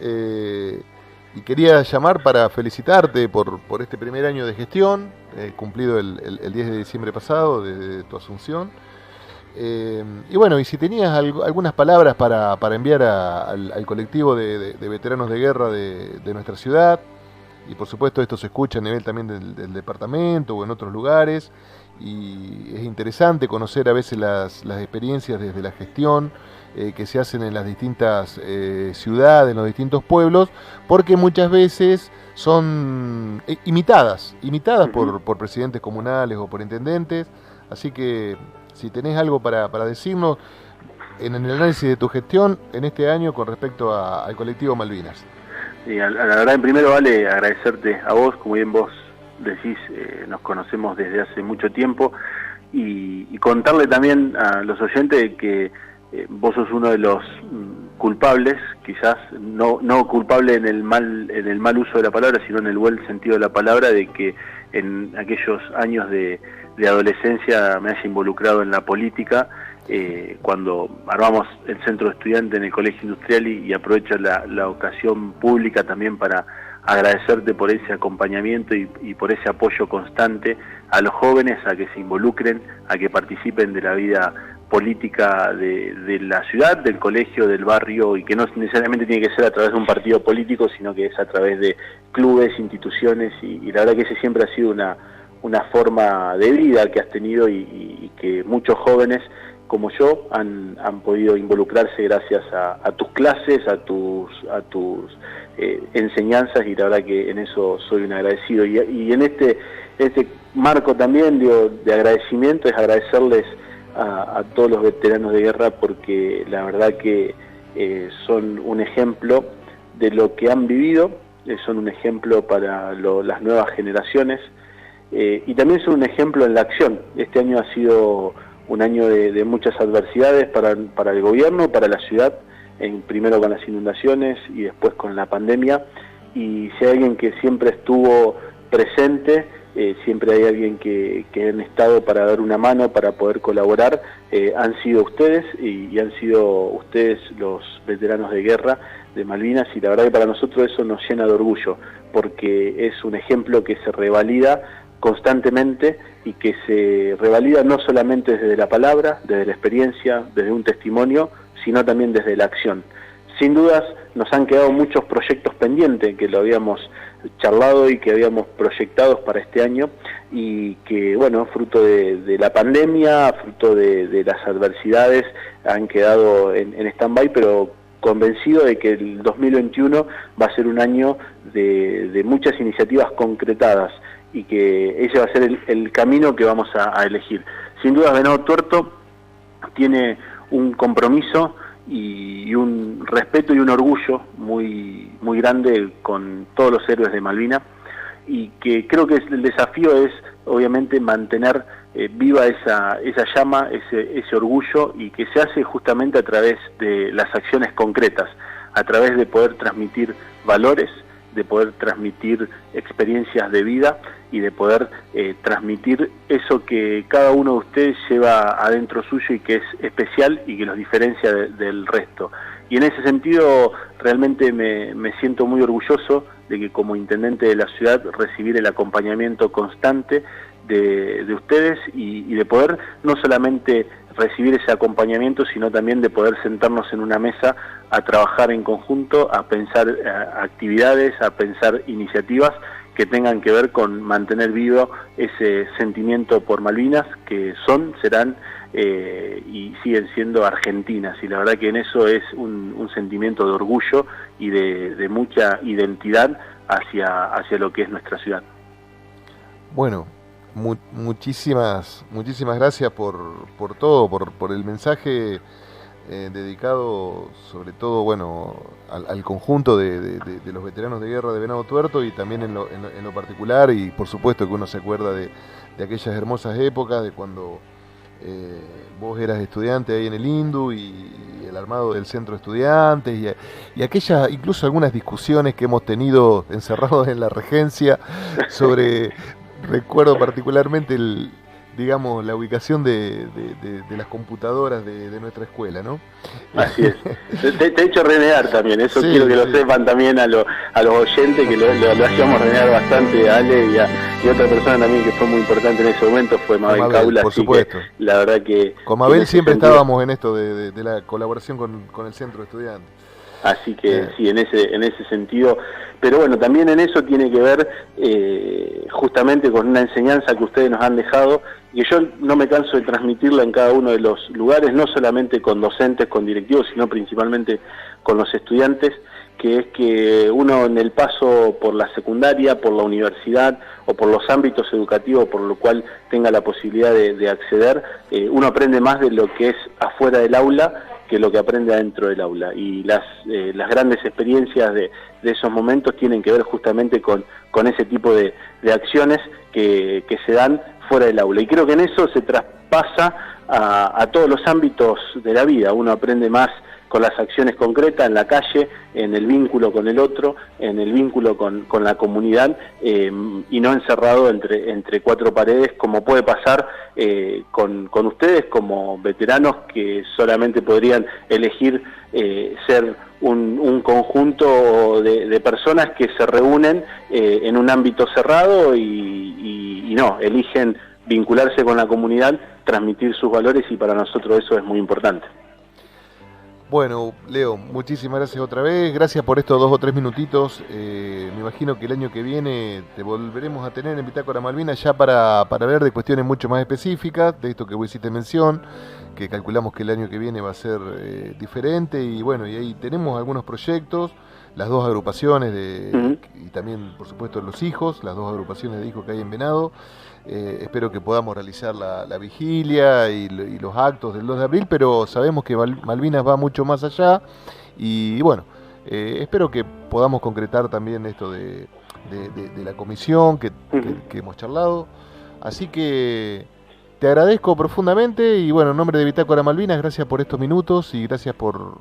Speaker 1: y quería llamar para felicitarte por este primer año de gestión, cumplido el 10 de diciembre pasado, de tu asunción. Y bueno, y si tenías algunas palabras para enviar al colectivo de veteranos de guerra de nuestra ciudad. Y por supuesto esto se escucha a nivel también del departamento o en otros lugares. y es interesante conocer a veces las experiencias desde la gestión que se hacen en las distintas ciudades, en los distintos pueblos, porque muchas veces son imitadas por presidentes comunales o por intendentes. Así que si tenés algo para decirnos en el análisis de tu gestión en este año con respecto al colectivo Malvinas.
Speaker 4: La verdad, en primero, vale agradecerte a vos, como bien vos decís, nos conocemos desde hace mucho tiempo, y contarle también a los oyentes de que vos sos uno de los culpables, quizás no culpable en el mal uso de la palabra, sino en el buen sentido de la palabra, de que en aquellos años de adolescencia me haya involucrado en la política, cuando armamos el centro de estudiantes en el Colegio Industrial, y aprovecho la ocasión pública también para agradecerte por ese acompañamiento y por ese apoyo constante a los jóvenes, a que se involucren, a que participen de la vida política de la ciudad, del colegio, del barrio, y que no necesariamente tiene que ser a través de un partido político, sino que es a través de clubes, instituciones, y la verdad que ese siempre ha sido una forma de vida que has tenido, y que muchos jóvenes como yo han podido involucrarse gracias a tus clases, a tus enseñanzas, y la verdad que en eso soy un agradecido. Y en este marco también de agradecimiento es agradecerles a todos los veteranos de guerra, porque la verdad que son un ejemplo de lo que han vivido, son un ejemplo para las nuevas generaciones, y también son un ejemplo en la acción. Este año ha sido un año de muchas adversidades para el gobierno, para la ciudad, primero con las inundaciones y después con la pandemia, y si hay alguien que siempre estuvo presente, siempre hay alguien que han estado para dar una mano, para poder colaborar, han sido ustedes, y han sido ustedes los veteranos de guerra de Malvinas, y la verdad que para nosotros eso nos llena de orgullo, porque es un ejemplo que se revalida constantemente, y que se revalida no solamente desde la palabra, desde la experiencia, desde un testimonio, sino también desde la acción. Sin dudas nos han quedado muchos proyectos pendientes que lo habíamos charlado y que habíamos proyectado para este año, y que, bueno, fruto de la pandemia, fruto de las adversidades, han quedado en stand-by, pero convencido de que el 2021 va a ser un año de muchas iniciativas concretadas, y que ese va a ser el camino que vamos a elegir. Sin duda, Venado Tuerto tiene un compromiso y un respeto y un orgullo muy grande con todos los héroes de Malvinas, y que creo que el desafío es obviamente mantener viva esa llama, ese orgullo, y que se hace justamente a través de las acciones concretas, a través de poder transmitir valores, de poder transmitir experiencias de vida, y de poder transmitir eso que cada uno de ustedes lleva adentro suyo y que es especial y que los diferencia del resto. Y en ese sentido realmente me siento muy orgulloso de que, como intendente de la ciudad, recibir el acompañamiento constante de ustedes, y de poder no solamente recibir ese acompañamiento, sino también de poder sentarnos en una mesa a trabajar en conjunto, a pensar actividades, a pensar iniciativas que tengan que ver con mantener vivo ese sentimiento por Malvinas, que serán y siguen siendo argentinas, y la verdad que en eso es un sentimiento de orgullo y de mucha identidad hacia lo que es nuestra ciudad.
Speaker 1: Bueno, muchísimas gracias por todo, por el mensaje dedicado sobre todo, bueno, al conjunto de los veteranos de guerra de Venado Tuerto, y también en lo particular, y por supuesto que uno se acuerda de aquellas hermosas épocas de cuando vos eras estudiante ahí en el INDU, y el armado del centro de estudiantes, y aquellas, incluso algunas discusiones que hemos tenido encerrados en la regencia sobre, recuerdo particularmente digamos, la ubicación de las computadoras de nuestra escuela, ¿no?
Speaker 4: Así es. Te he hecho renegar también, eso sí, quiero que lo sepan también a los oyentes, que lo hacíamos renegar bastante a Ale y otra persona también que fue muy importante en ese momento, fue Mabel Caula.
Speaker 1: Por supuesto.
Speaker 4: La verdad que...
Speaker 1: Con Mabel siempre estábamos en esto de la colaboración con el centro de estudiantes.
Speaker 4: Así que sí, en ese sentido, pero bueno, también en eso tiene que ver justamente con una enseñanza que ustedes nos han dejado, y yo no me canso de transmitirla en cada uno de los lugares, no solamente con docentes, con directivos, sino principalmente con los estudiantes, que es que uno en el paso por la secundaria, por la universidad o por los ámbitos educativos por lo cual tenga la posibilidad de acceder, uno aprende más de lo que es afuera del aula que lo que aprende adentro del aula, y las grandes experiencias de esos momentos tienen que ver justamente con ese tipo de acciones que se dan fuera del aula, y creo que en eso se traspasa a todos los ámbitos de la vida. Uno aprende más con las acciones concretas en la calle, en el vínculo con el otro, en el vínculo con la comunidad, y no encerrado entre cuatro paredes, como puede pasar con ustedes como veteranos que solamente podrían elegir ser un conjunto de personas que se reúnen en un ámbito cerrado y no, eligen vincularse con la comunidad, transmitir sus valores, y para nosotros eso es muy importante.
Speaker 1: Bueno, Leo, muchísimas gracias otra vez, gracias por estos 2 o 3 minutitos. Me imagino que el año que viene te volveremos a tener en Bitácora Malvinas ya para ver de cuestiones mucho más específicas, de esto que vos hiciste mención, que calculamos que el año que viene va a ser diferente, y bueno, y ahí tenemos algunos proyectos, las 2 agrupaciones y también por supuesto los hijos, las 2 agrupaciones de hijos que hay en Venado. Espero que podamos realizar la vigilia y los actos del 2 de abril, pero sabemos que Malvinas va mucho más allá, y bueno, espero que podamos concretar también esto de la comisión que hemos charlado. Así que te agradezco profundamente, y bueno, en nombre de Bitácora Malvinas, gracias por estos minutos y gracias por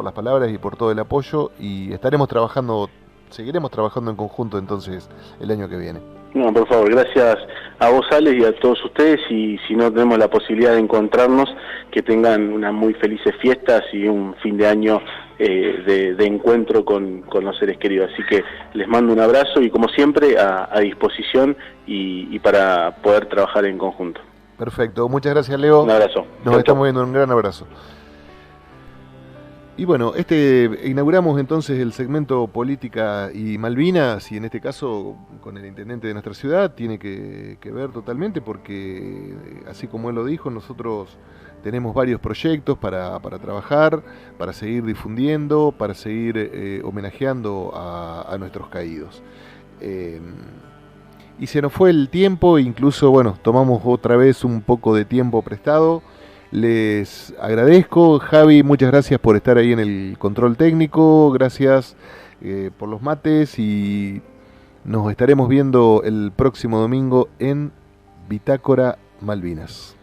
Speaker 1: las palabras y por todo el apoyo, y seguiremos trabajando en conjunto entonces el año que viene.
Speaker 4: No, por favor, gracias a vos, Alex, y a todos ustedes, y si no tenemos la posibilidad de encontrarnos, que tengan unas muy felices fiestas y un fin de año de encuentro con los seres queridos. Así que les mando un abrazo y, como siempre, a disposición y para poder trabajar en conjunto.
Speaker 1: Perfecto, muchas gracias, Leo.
Speaker 4: Un abrazo.
Speaker 1: Nos estamos viendo, un gran abrazo. Y bueno, inauguramos entonces el segmento Política y Malvinas, y en este caso con el intendente de nuestra ciudad. Tiene que ver totalmente porque, así como él lo dijo, nosotros tenemos varios proyectos para trabajar, para seguir difundiendo, para seguir homenajeando a nuestros caídos. Y se nos fue el tiempo, incluso bueno, tomamos otra vez un poco de tiempo prestado. Les agradezco, Javi, muchas gracias por estar ahí en el control técnico, gracias por los mates, y nos estaremos viendo el próximo domingo en Bitácora Malvinas.